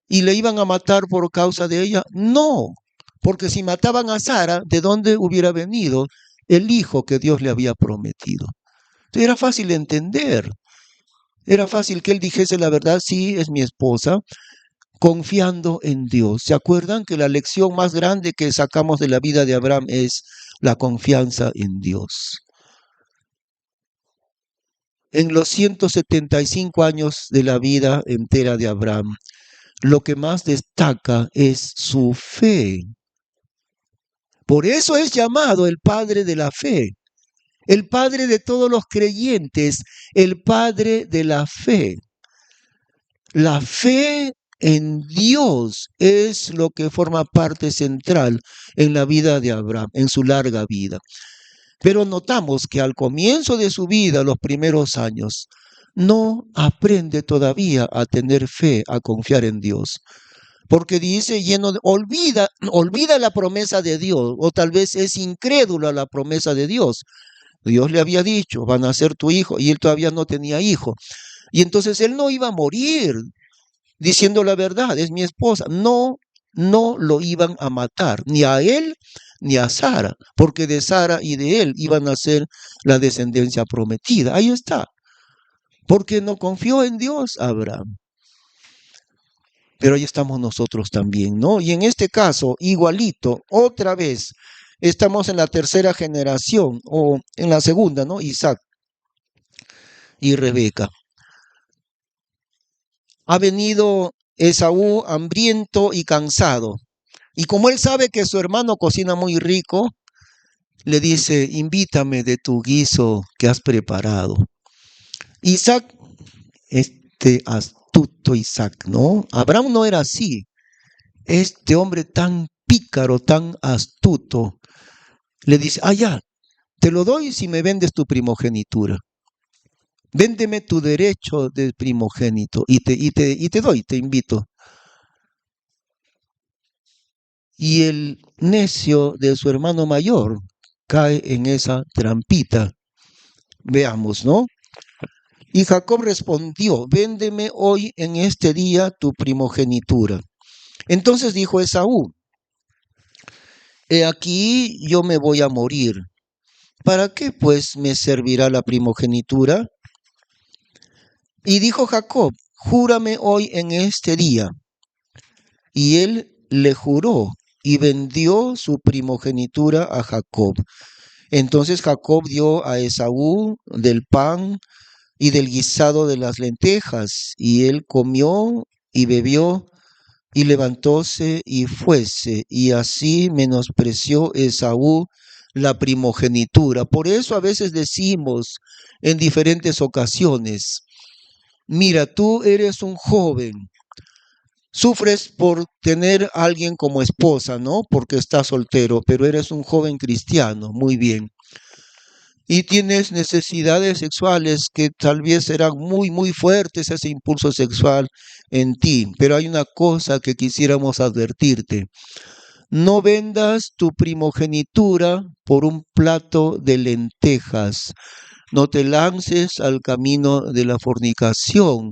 y le iban a matar por causa de ella. No, porque si mataban a Sara, ¿de dónde hubiera venido el hijo que Dios le había prometido? Entonces era fácil entender. Era fácil que él dijese la verdad, sí, es mi esposa, confiando en Dios. ¿Se acuerdan que la lección más grande que sacamos de la vida de Abraham es la confianza en Dios? En los 175 años de la vida entera de Abraham, lo que más destaca es su fe. Por eso es llamado el padre de la fe, el padre de todos los creyentes, el padre de la fe. La fe en Dios es lo que forma parte central en la vida de Abraham, en su larga vida. Pero notamos que al comienzo de su vida, los primeros años, no aprende todavía a tener fe, a confiar en Dios. Porque dice, olvida la promesa de Dios, o tal vez es incrédulo a la promesa de Dios. Dios le había dicho, van a ser tu hijo, y él todavía no tenía hijo. Y entonces él no iba a morir diciendo la verdad, es mi esposa. No lo iban a matar, ni a él ni a Sara, porque de Sara y de él iban a ser la descendencia prometida. Ahí está. Porque no confió en Dios Abraham. Pero ahí estamos nosotros también, ¿no? Y en este caso, igualito, otra vez, estamos en la tercera generación, o en la segunda, ¿no? Isaac y Rebeca. Ha venido Esaú hambriento y cansado. Y como él sabe que su hermano cocina muy rico, le dice, invítame de tu guiso que has preparado. Isaac, astuto Isaac, ¿no? Abraham no era así. Este hombre tan pícaro, tan astuto, le dice, ya, te lo doy si me vendes tu primogenitura. Véndeme tu derecho de primogénito y te doy, te invito. Y el necio de su hermano mayor cae en esa trampita. Veamos, ¿no? Y Jacob respondió, véndeme hoy en este día tu primogenitura. Entonces dijo Esaú, he aquí yo me voy a morir. ¿Para qué pues me servirá la primogenitura? Y dijo Jacob, júrame hoy en este día. Y él le juró y vendió su primogenitura a Jacob. Entonces Jacob dio a Esaú del pan y del guisado de las lentejas, y él comió y bebió, y levantóse y fuese, y así menospreció Esaú la primogenitura. Por eso a veces decimos en diferentes ocasiones, mira, tú eres un joven, sufres por tener a alguien como esposa, ¿no? Porque estás soltero, pero eres un joven cristiano, muy bien. Y tienes necesidades sexuales que tal vez serán muy, muy fuertes, ese impulso sexual en ti. Pero hay una cosa que quisiéramos advertirte. No vendas tu primogenitura por un plato de lentejas. No te lances al camino de la fornicación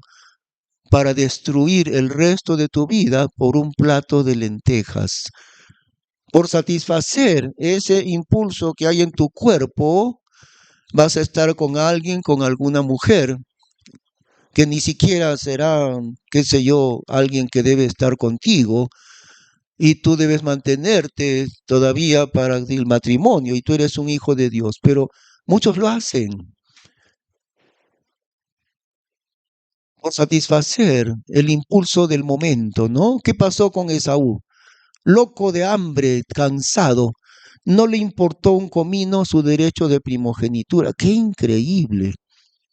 para destruir el resto de tu vida por un plato de lentejas. Por satisfacer ese impulso que hay en tu cuerpo, vas a estar con alguien, con alguna mujer, que ni siquiera será, qué sé yo, alguien que debe estar contigo, y tú debes mantenerte todavía para el matrimonio, y tú eres un hijo de Dios, pero muchos lo hacen por satisfacer el impulso del momento, ¿no? ¿Qué pasó con Esaú? Loco de hambre, cansado, no le importó un comino su derecho de primogenitura. ¡Qué increíble!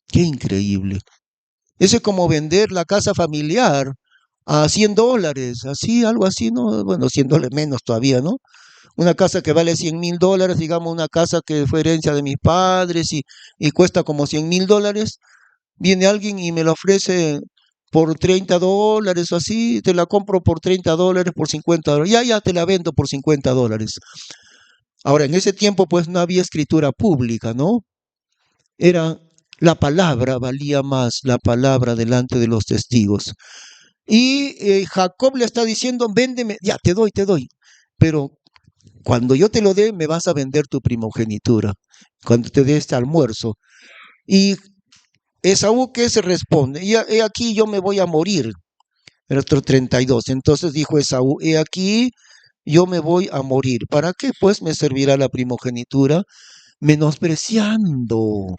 ¡Qué increíble! Eso es como vender la casa familiar a $100, así, algo así, ¿no? Bueno, $100 menos todavía, ¿no? Una casa que vale $100,000, digamos, una casa que fue herencia de mis padres y cuesta como $100,000, viene alguien y me la ofrece por $30 o así, te la compro por $30, por $50, ya te la vendo por $50. Ahora, en ese tiempo pues no había escritura pública, ¿no? Era la palabra, valía más la palabra delante de los testigos. Y Jacob le está diciendo, véndeme, ya te doy, pero cuando yo te lo dé, me vas a vender tu primogenitura, cuando te dé este almuerzo. Y Esaú, ¿qué se responde? He aquí yo me voy a morir. El otro 32. Entonces dijo Esaú, he aquí yo me voy a morir. ¿Para qué pues me servirá la primogenitura? Menospreciando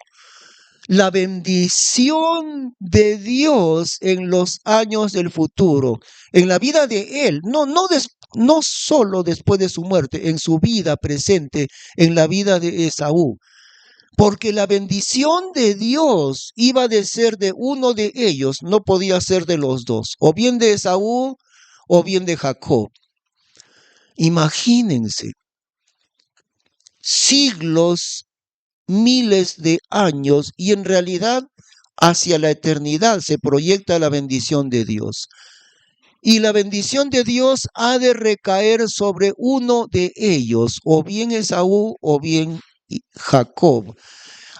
la bendición de Dios en los años del futuro, en la vida de él, no solo después de su muerte, en su vida presente, en la vida de Esaú. Porque la bendición de Dios iba de ser de uno de ellos, no podía ser de los dos, o bien de Esaú o bien de Jacob. Imagínense, siglos, miles de años, y en realidad hacia la eternidad se proyecta la bendición de Dios. Y la bendición de Dios ha de recaer sobre uno de ellos, o bien Esaú o bien Jacob.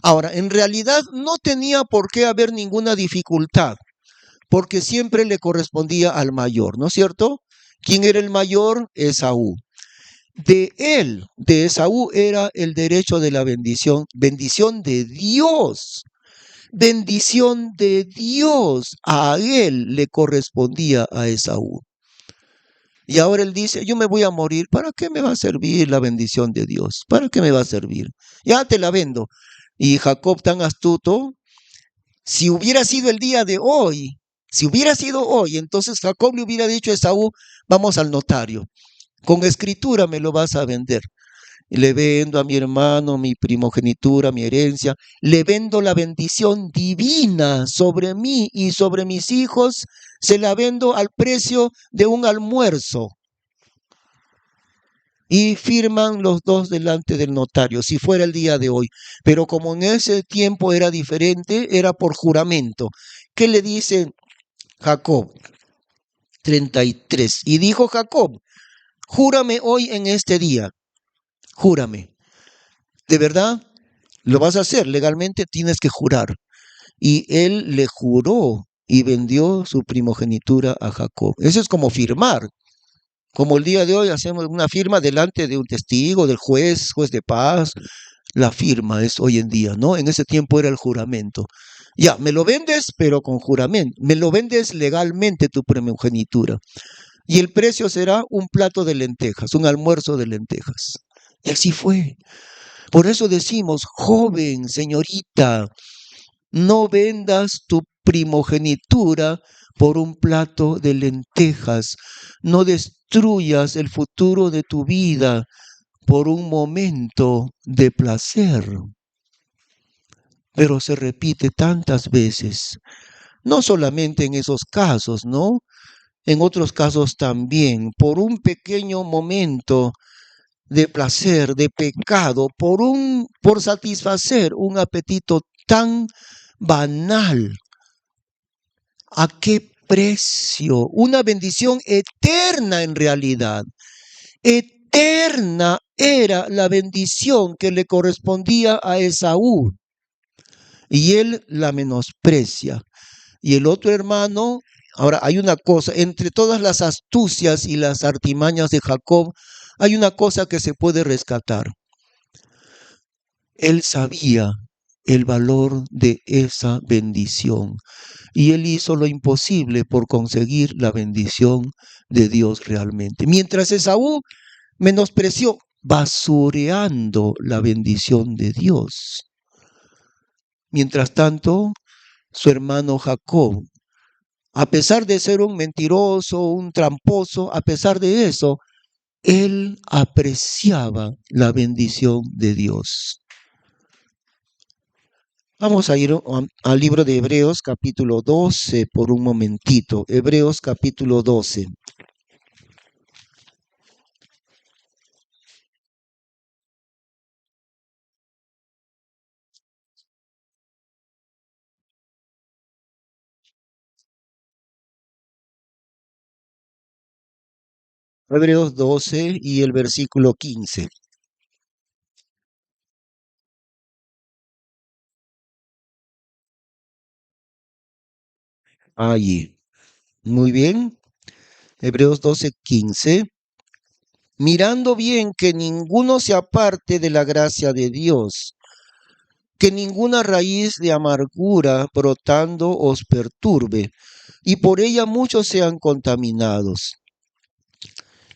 Ahora, en realidad no tenía por qué haber ninguna dificultad, porque siempre le correspondía al mayor, ¿no es cierto? ¿Quién era el mayor? Esaú. De él, de Esaú, era el derecho de la bendición de Dios. Bendición de Dios. A él le correspondía a Esaú. Y ahora él dice, yo me voy a morir, ¿para qué me va a servir la bendición de Dios? ¿Para qué me va a servir? Ya te la vendo. Y Jacob, tan astuto, si hubiera sido el día de hoy, entonces Jacob le hubiera dicho a Esaú, vamos al notario, con escritura me lo vas a vender. Le vendo a mi hermano mi primogenitura, mi herencia, le vendo la bendición divina sobre mí y sobre mis hijos, se la vendo al precio de un almuerzo. Y firman los dos delante del notario, si fuera el día de hoy. Pero como en ese tiempo era diferente, era por juramento. ¿Qué le dice Jacob? 33. Y dijo Jacob, júrame hoy en este día, júrame. ¿De verdad? Lo vas a hacer, legalmente tienes que jurar. Y él le juró y vendió su primogenitura a Jacob. Eso es como firmar. Como el día de hoy hacemos una firma delante de un testigo, del juez de paz. La firma es hoy en día, ¿no? En ese tiempo era el juramento. Ya, me lo vendes, pero con juramento. Me lo vendes legalmente tu primogenitura. Y el precio será un plato de lentejas, un almuerzo de lentejas. Y así fue. Por eso decimos, joven, señorita, no vendas tu primogenitura por un plato de lentejas. No destruyas el futuro de tu vida por un momento de placer. Pero se repite tantas veces, no solamente en esos casos, ¿no? En otros casos también, por un pequeño momento de placer, de pecado, por satisfacer un apetito tan banal. ¿A qué precio? Una bendición eterna en realidad. Eterna era la bendición que le correspondía a Esaú. Y él la menosprecia. Y el otro hermano, ahora hay una cosa, entre todas las astucias y las artimañas de Jacob, hay una cosa que se puede rescatar. Él sabía el valor de esa bendición y él hizo lo imposible por conseguir la bendición de Dios realmente. Mientras Esaú menospreció, basureando la bendición de Dios. Mientras tanto, su hermano Jacob, a pesar de ser un mentiroso, un tramposo, a pesar de eso, él apreciaba la bendición de Dios. Vamos a ir al libro de Hebreos capítulo 12 por un momentito. Hebreos capítulo 12. Hebreos 12 y el versículo 15. Allí. Muy bien. Hebreos 12, 15. Mirando bien que ninguno se aparte de la gracia de Dios, que ninguna raíz de amargura brotando os perturbe, y por ella muchos sean contaminados.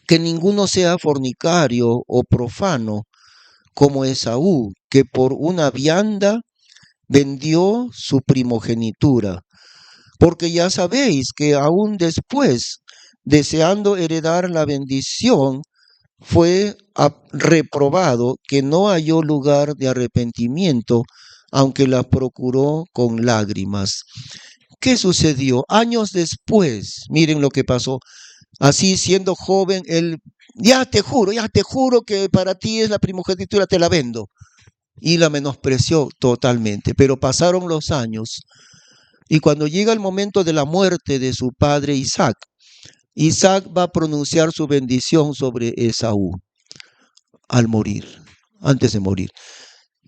Que ninguno sea fornicario o profano, como Esaú, que por una vianda vendió su primogenitura. Porque ya sabéis que aún después, deseando heredar la bendición, fue reprobado, que no halló lugar de arrepentimiento, aunque la procuró con lágrimas. ¿Qué sucedió? Años después, miren lo que pasó. Así siendo joven, él, ya te juro que para ti es la primogenitura, te la vendo. Y la menospreció totalmente. Pero pasaron los años y cuando llega el momento de la muerte de su padre Isaac, Isaac va a pronunciar su bendición sobre Esaú al morir, antes de morir.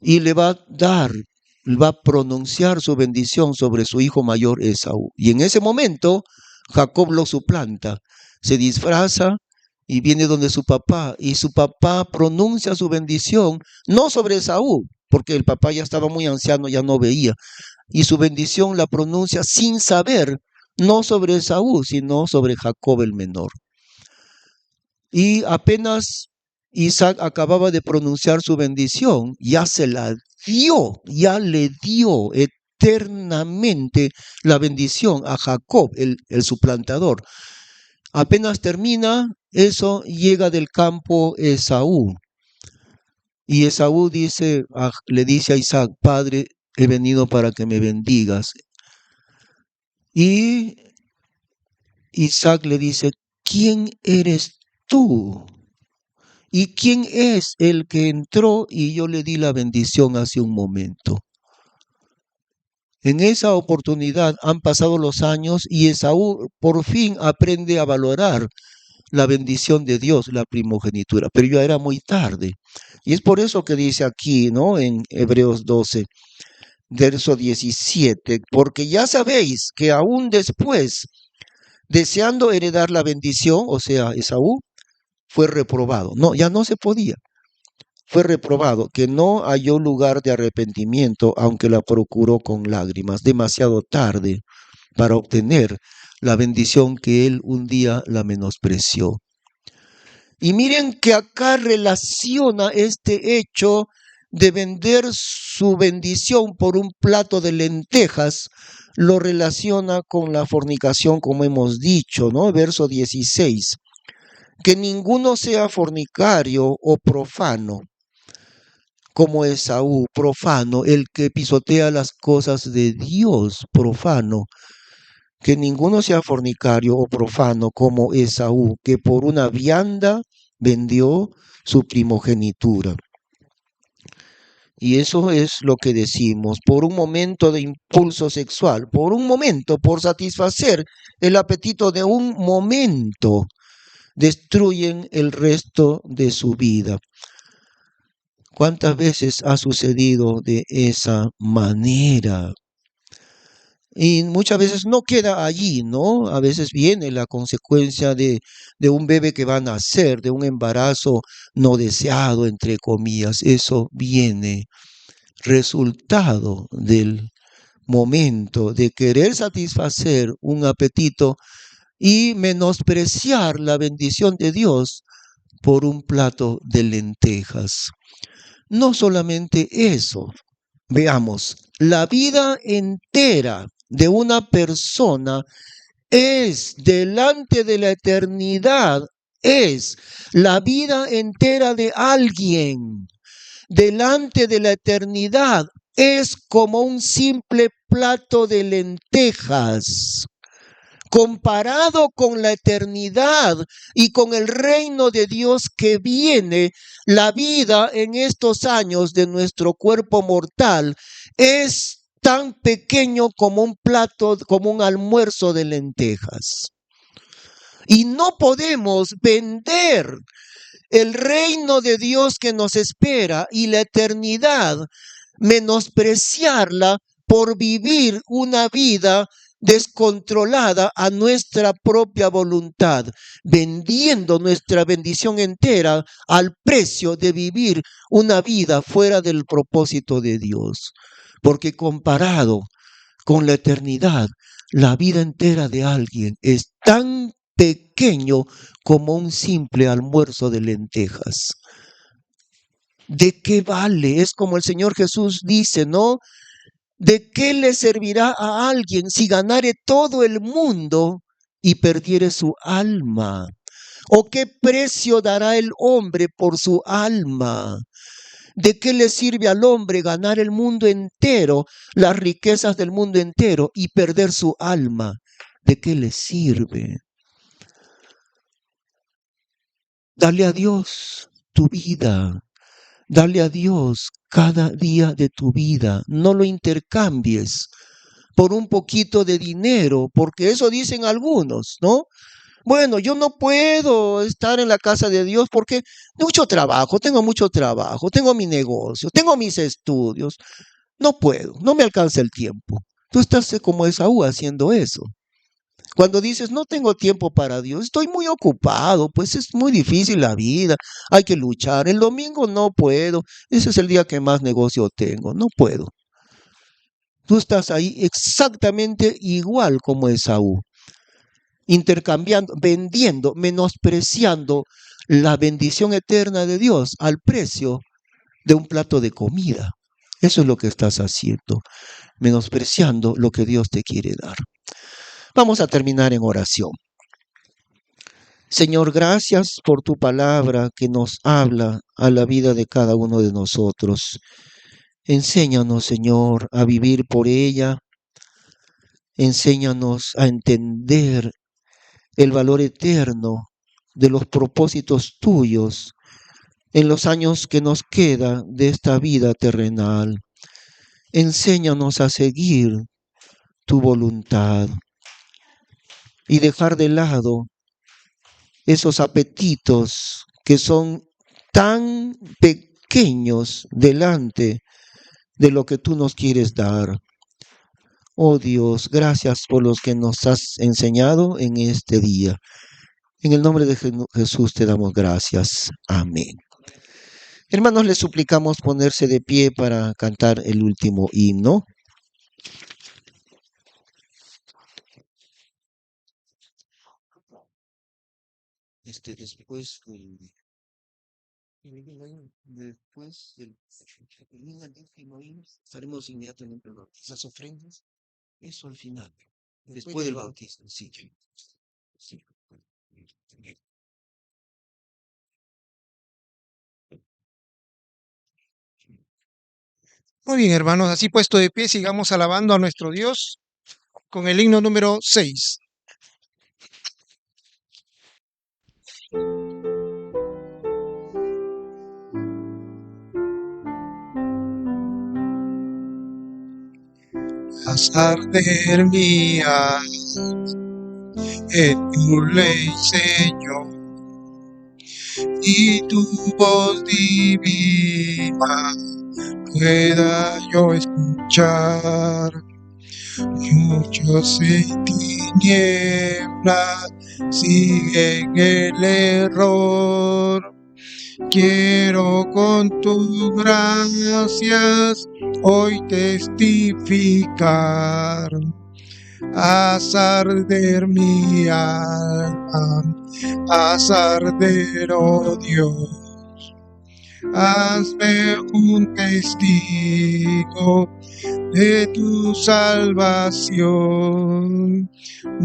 Y le va a pronunciar su bendición sobre su hijo mayor Esaú. Y en ese momento, Jacob lo suplanta, se disfraza y viene donde su papá. Y su papá pronuncia su bendición, no sobre Esaú, porque el papá ya estaba muy anciano, ya no veía. Y su bendición la pronuncia sin saber, no sobre Esaú, sino sobre Jacob el menor. Y apenas Isaac acababa de pronunciar su bendición, ya se la dio, ya le dio eternamente la bendición a Jacob, el suplantador. Apenas termina eso, llega del campo Esaú. Y Esaú le dice a Isaac, Padre, he venido para que me bendigas. Y Isaac le dice, ¿quién eres tú? ¿Y quién es el que entró y yo le di la bendición hace un momento? En esa oportunidad han pasado los años y Esaú por fin aprende a valorar la bendición de Dios, la primogenitura, pero ya era muy tarde. Y es por eso que dice aquí, ¿no? En Hebreos 12, verso 17, porque ya sabéis que aún después, deseando heredar la bendición, o sea, Esaú, fue reprobado. No, ya no se podía. Fue reprobado, que no halló lugar de arrepentimiento, aunque la procuró con lágrimas, demasiado tarde para obtener la bendición que él un día la menospreció. Y miren que acá relaciona este hecho de vender su bendición por un plato de lentejas, lo relaciona con la fornicación, como hemos dicho, ¿no? Verso 16. Que ninguno sea fornicario o profano, como Esaú, profano, el que pisotea las cosas de Dios, profano. Que ninguno sea fornicario o profano como Esaú, que por una vianda vendió su primogenitura. Y eso es lo que decimos, por un momento de impulso sexual, por un momento, por satisfacer el apetito de un momento, destruyen el resto de su vida. ¿Cuántas veces ha sucedido de esa manera? Y muchas veces no queda allí, ¿no? A veces viene la consecuencia de un bebé que va a nacer, de un embarazo no deseado, entre comillas. Eso viene resultado del momento de querer satisfacer un apetito y menospreciar la bendición de Dios por un plato de lentejas. No solamente eso, veamos, la vida entera de una persona es delante de la eternidad, es la vida entera de alguien delante de la eternidad, es como un simple plato de lentejas. Comparado con la eternidad y con el reino de Dios que viene, la vida en estos años de nuestro cuerpo mortal es tan pequeño como un plato, como un almuerzo de lentejas. Y no podemos vender el reino de Dios que nos espera y la eternidad, menospreciarla por vivir una vida descontrolada a nuestra propia voluntad, vendiendo nuestra bendición entera al precio de vivir una vida fuera del propósito de Dios. Porque comparado con la eternidad, la vida entera de alguien es tan pequeño como un simple almuerzo de lentejas. ¿De qué vale? Es como el Señor Jesús dice, ¿no? ¿De qué le servirá a alguien si ganare todo el mundo y perdiere su alma? ¿O qué precio dará el hombre por su alma? ¿De qué le sirve al hombre ganar el mundo entero, las riquezas del mundo entero y perder su alma? ¿De qué le sirve? Dale a Dios tu vida. Dale a Dios cada día de tu vida. No lo intercambies por un poquito de dinero, porque eso dicen algunos, ¿no? Bueno, yo no puedo estar en la casa de Dios porque tengo mucho trabajo, tengo mi negocio, tengo mis estudios. No puedo, no me alcanza el tiempo. Tú estás como Esaú haciendo eso. Cuando dices, no tengo tiempo para Dios, estoy muy ocupado, pues es muy difícil la vida, hay que luchar. El domingo no puedo, ese es el día que más negocio tengo, no puedo. Tú estás ahí exactamente igual como Esaú, intercambiando, vendiendo, menospreciando la bendición eterna de Dios al precio de un plato de comida. Eso es lo que estás haciendo, menospreciando lo que Dios te quiere dar. Vamos a terminar en oración. Señor, gracias por tu palabra que nos habla a la vida de cada uno de nosotros. Enséñanos, Señor, a vivir por ella. Enséñanos a entender el valor eterno de los propósitos tuyos en los años que nos queda de esta vida terrenal. Enséñanos a seguir tu voluntad y dejar de lado esos apetitos que son tan pequeños delante de lo que tú nos quieres dar. Oh Dios, gracias por los que nos has enseñado en este día. En el nombre de Jesús te damos gracias. Amén. Hermanos, les suplicamos ponerse de pie para cantar el último himno. Después después del último himno, estaremos inmediatamente en esas ofrendas. Eso al final, después del bautismo, sí. Sí. Muy bien, hermanos, así puesto de pie, sigamos alabando a nuestro Dios con el himno número 6. Haz arder mi alma en tu ley, Señor, y tu voz divina pueda yo escuchar. Muchos en tinieblas siguen el error. Quiero con tus gracias hoy testificar. Haz arder mi alma, haz arder, oh Dios. Hazme un testigo de tu salvación.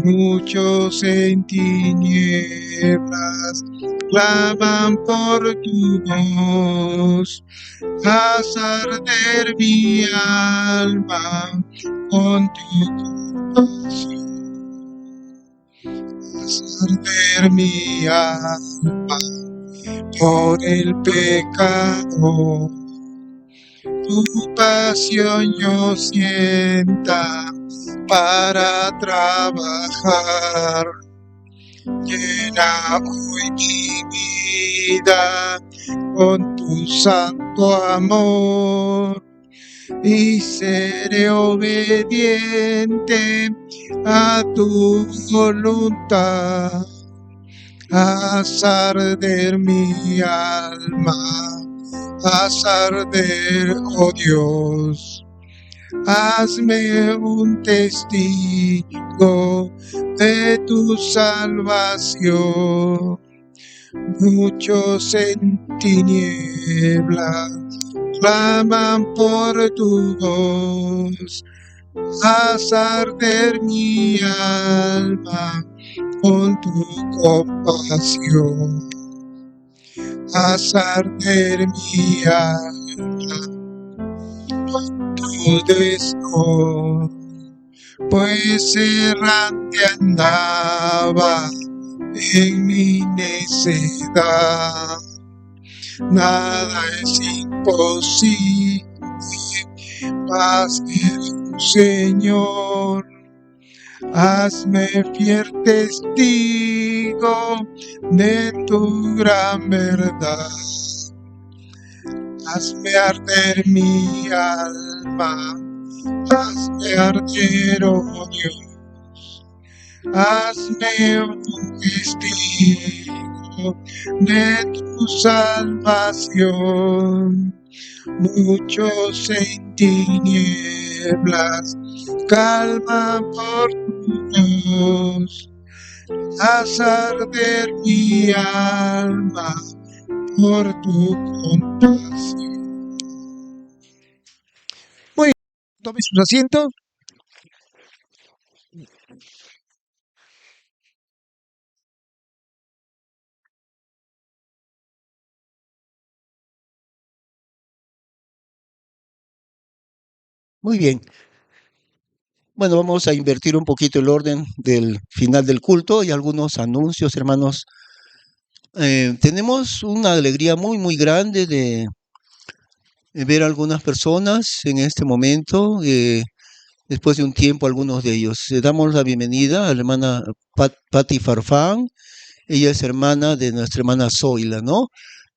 Muchos en tinieblas claman por tu voz. Haz arder mi alma con tu compasión. Haz arder mi alma por el pecado. Tu pasión yo sienta para trabajar. Llena hoy mi vida con tu santo amor y seré obediente a tu voluntad. Haz arder mi alma, haz arder, oh Dios. Hazme un testigo de tu salvación. Muchos en tinieblas claman por tu voz. Haz arder mi alma con tu compasión. Haz arder mi alma con tu deseo, pues errante andaba en mi necedad. Nada es imposible más que tu Señor. Hazme fiel testigo de tu gran verdad. Hazme arder mi alma, hazme arder, oh Dios. Hazme un testigo de tu salvación. Muchos en tinieblas calman por tu voz. Haz arder mi alma por tu compasión. Muy bien, tome sus asientos. Muy bien. Bueno, vamos a invertir un poquito el orden del final del culto y algunos anuncios, hermanos. Tenemos una alegría muy grande de ver a algunas personas en este momento. Después de un tiempo, algunos de ellos. Damos la bienvenida a la hermana Patti Farfán. Ella es hermana de nuestra hermana Zoila, ¿no?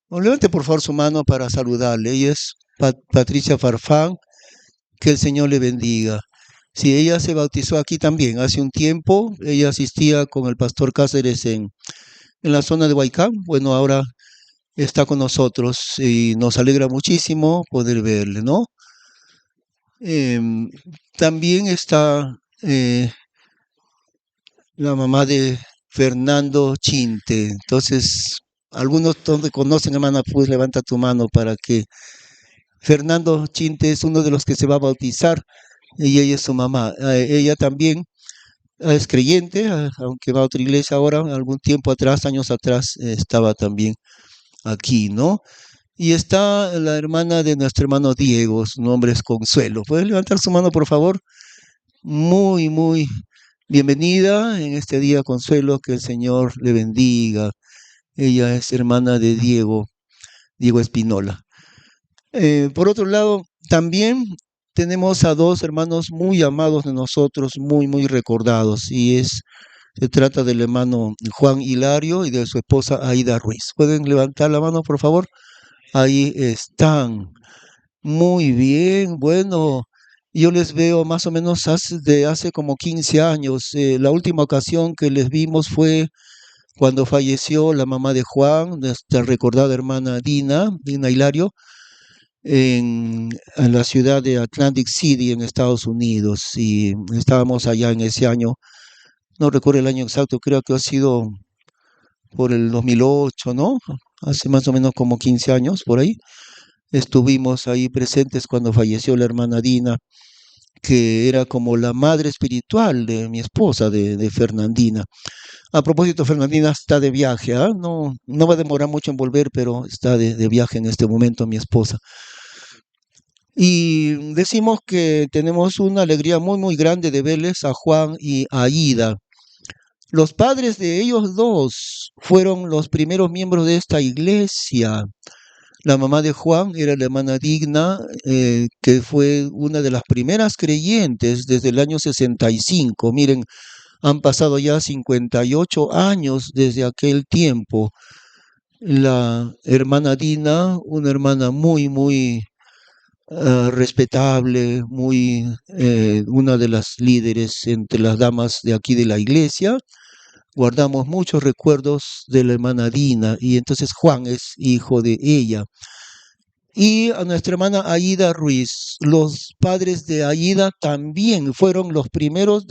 Levante por favor su mano para saludarle. Ella es Patricia Farfán. Que el Señor le bendiga. Sí, ella se bautizó aquí también hace un tiempo. Ella asistía con el pastor Cáceres en la zona de Huaycán. Bueno, ahora está con nosotros y nos alegra muchísimo poder verle, ¿no? También está la mamá de Fernando Chinte. Entonces, algunos donde conocen, hermana, pues levanta tu mano para que Fernando Chinte es uno de los que se va a bautizar y ella es su mamá. Ella también es creyente, aunque va a otra iglesia ahora, algún tiempo atrás, años atrás, estaba también aquí, ¿no? Y está la hermana de nuestro hermano Diego, su nombre es Consuelo. ¿Puede levantar su mano, por favor? Muy bienvenida en este día, Consuelo, que el Señor le bendiga. Ella es hermana de Diego Espinola. Por otro lado, también tenemos a dos hermanos muy amados de nosotros, muy recordados, y se trata del hermano Juan Hilario y de su esposa Aida Ruiz. ¿Pueden levantar la mano, por favor? Ahí están. Muy bien, bueno, yo les veo más o menos de hace como 15 años. La última ocasión que les vimos fue cuando falleció la mamá de Juan, nuestra recordada hermana Dina Hilario, en la ciudad de Atlantic City, en Estados Unidos, y estábamos allá en ese año, no recuerdo el año exacto, creo que ha sido por el 2008, ¿no? Hace más o menos como 15 años, por ahí. Estuvimos ahí presentes cuando falleció la hermana Dina, que era como la madre espiritual de mi esposa, de Fernandina. A propósito, Fernandina está de viaje, ¿ah? No va a demorar mucho en volver, pero está de viaje en este momento mi esposa. Y decimos que tenemos una alegría muy grande de verles a Juan y a Ida. Los padres de ellos dos fueron los primeros miembros de esta iglesia. La mamá de Juan era la hermana Digna, que fue una de las primeras creyentes desde el año 65. Miren, han pasado ya 58 años desde aquel tiempo. La hermana Dina, una hermana muy respetable, una de las líderes entre las damas de aquí de la iglesia. Guardamos muchos recuerdos de la hermana Dina y entonces Juan es hijo de ella. Y a nuestra hermana Aida Ruiz, los padres de Aida también fueron los primeros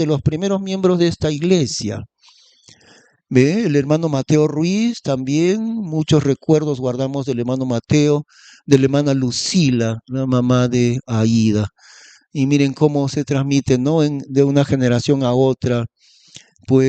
miembros de esta iglesia. ¿Ve? El hermano Mateo Ruiz también, muchos recuerdos guardamos del hermano Mateo, de la hermana Lucila, la mamá de Aida. Y miren cómo se transmite, ¿no? De una generación a otra, pues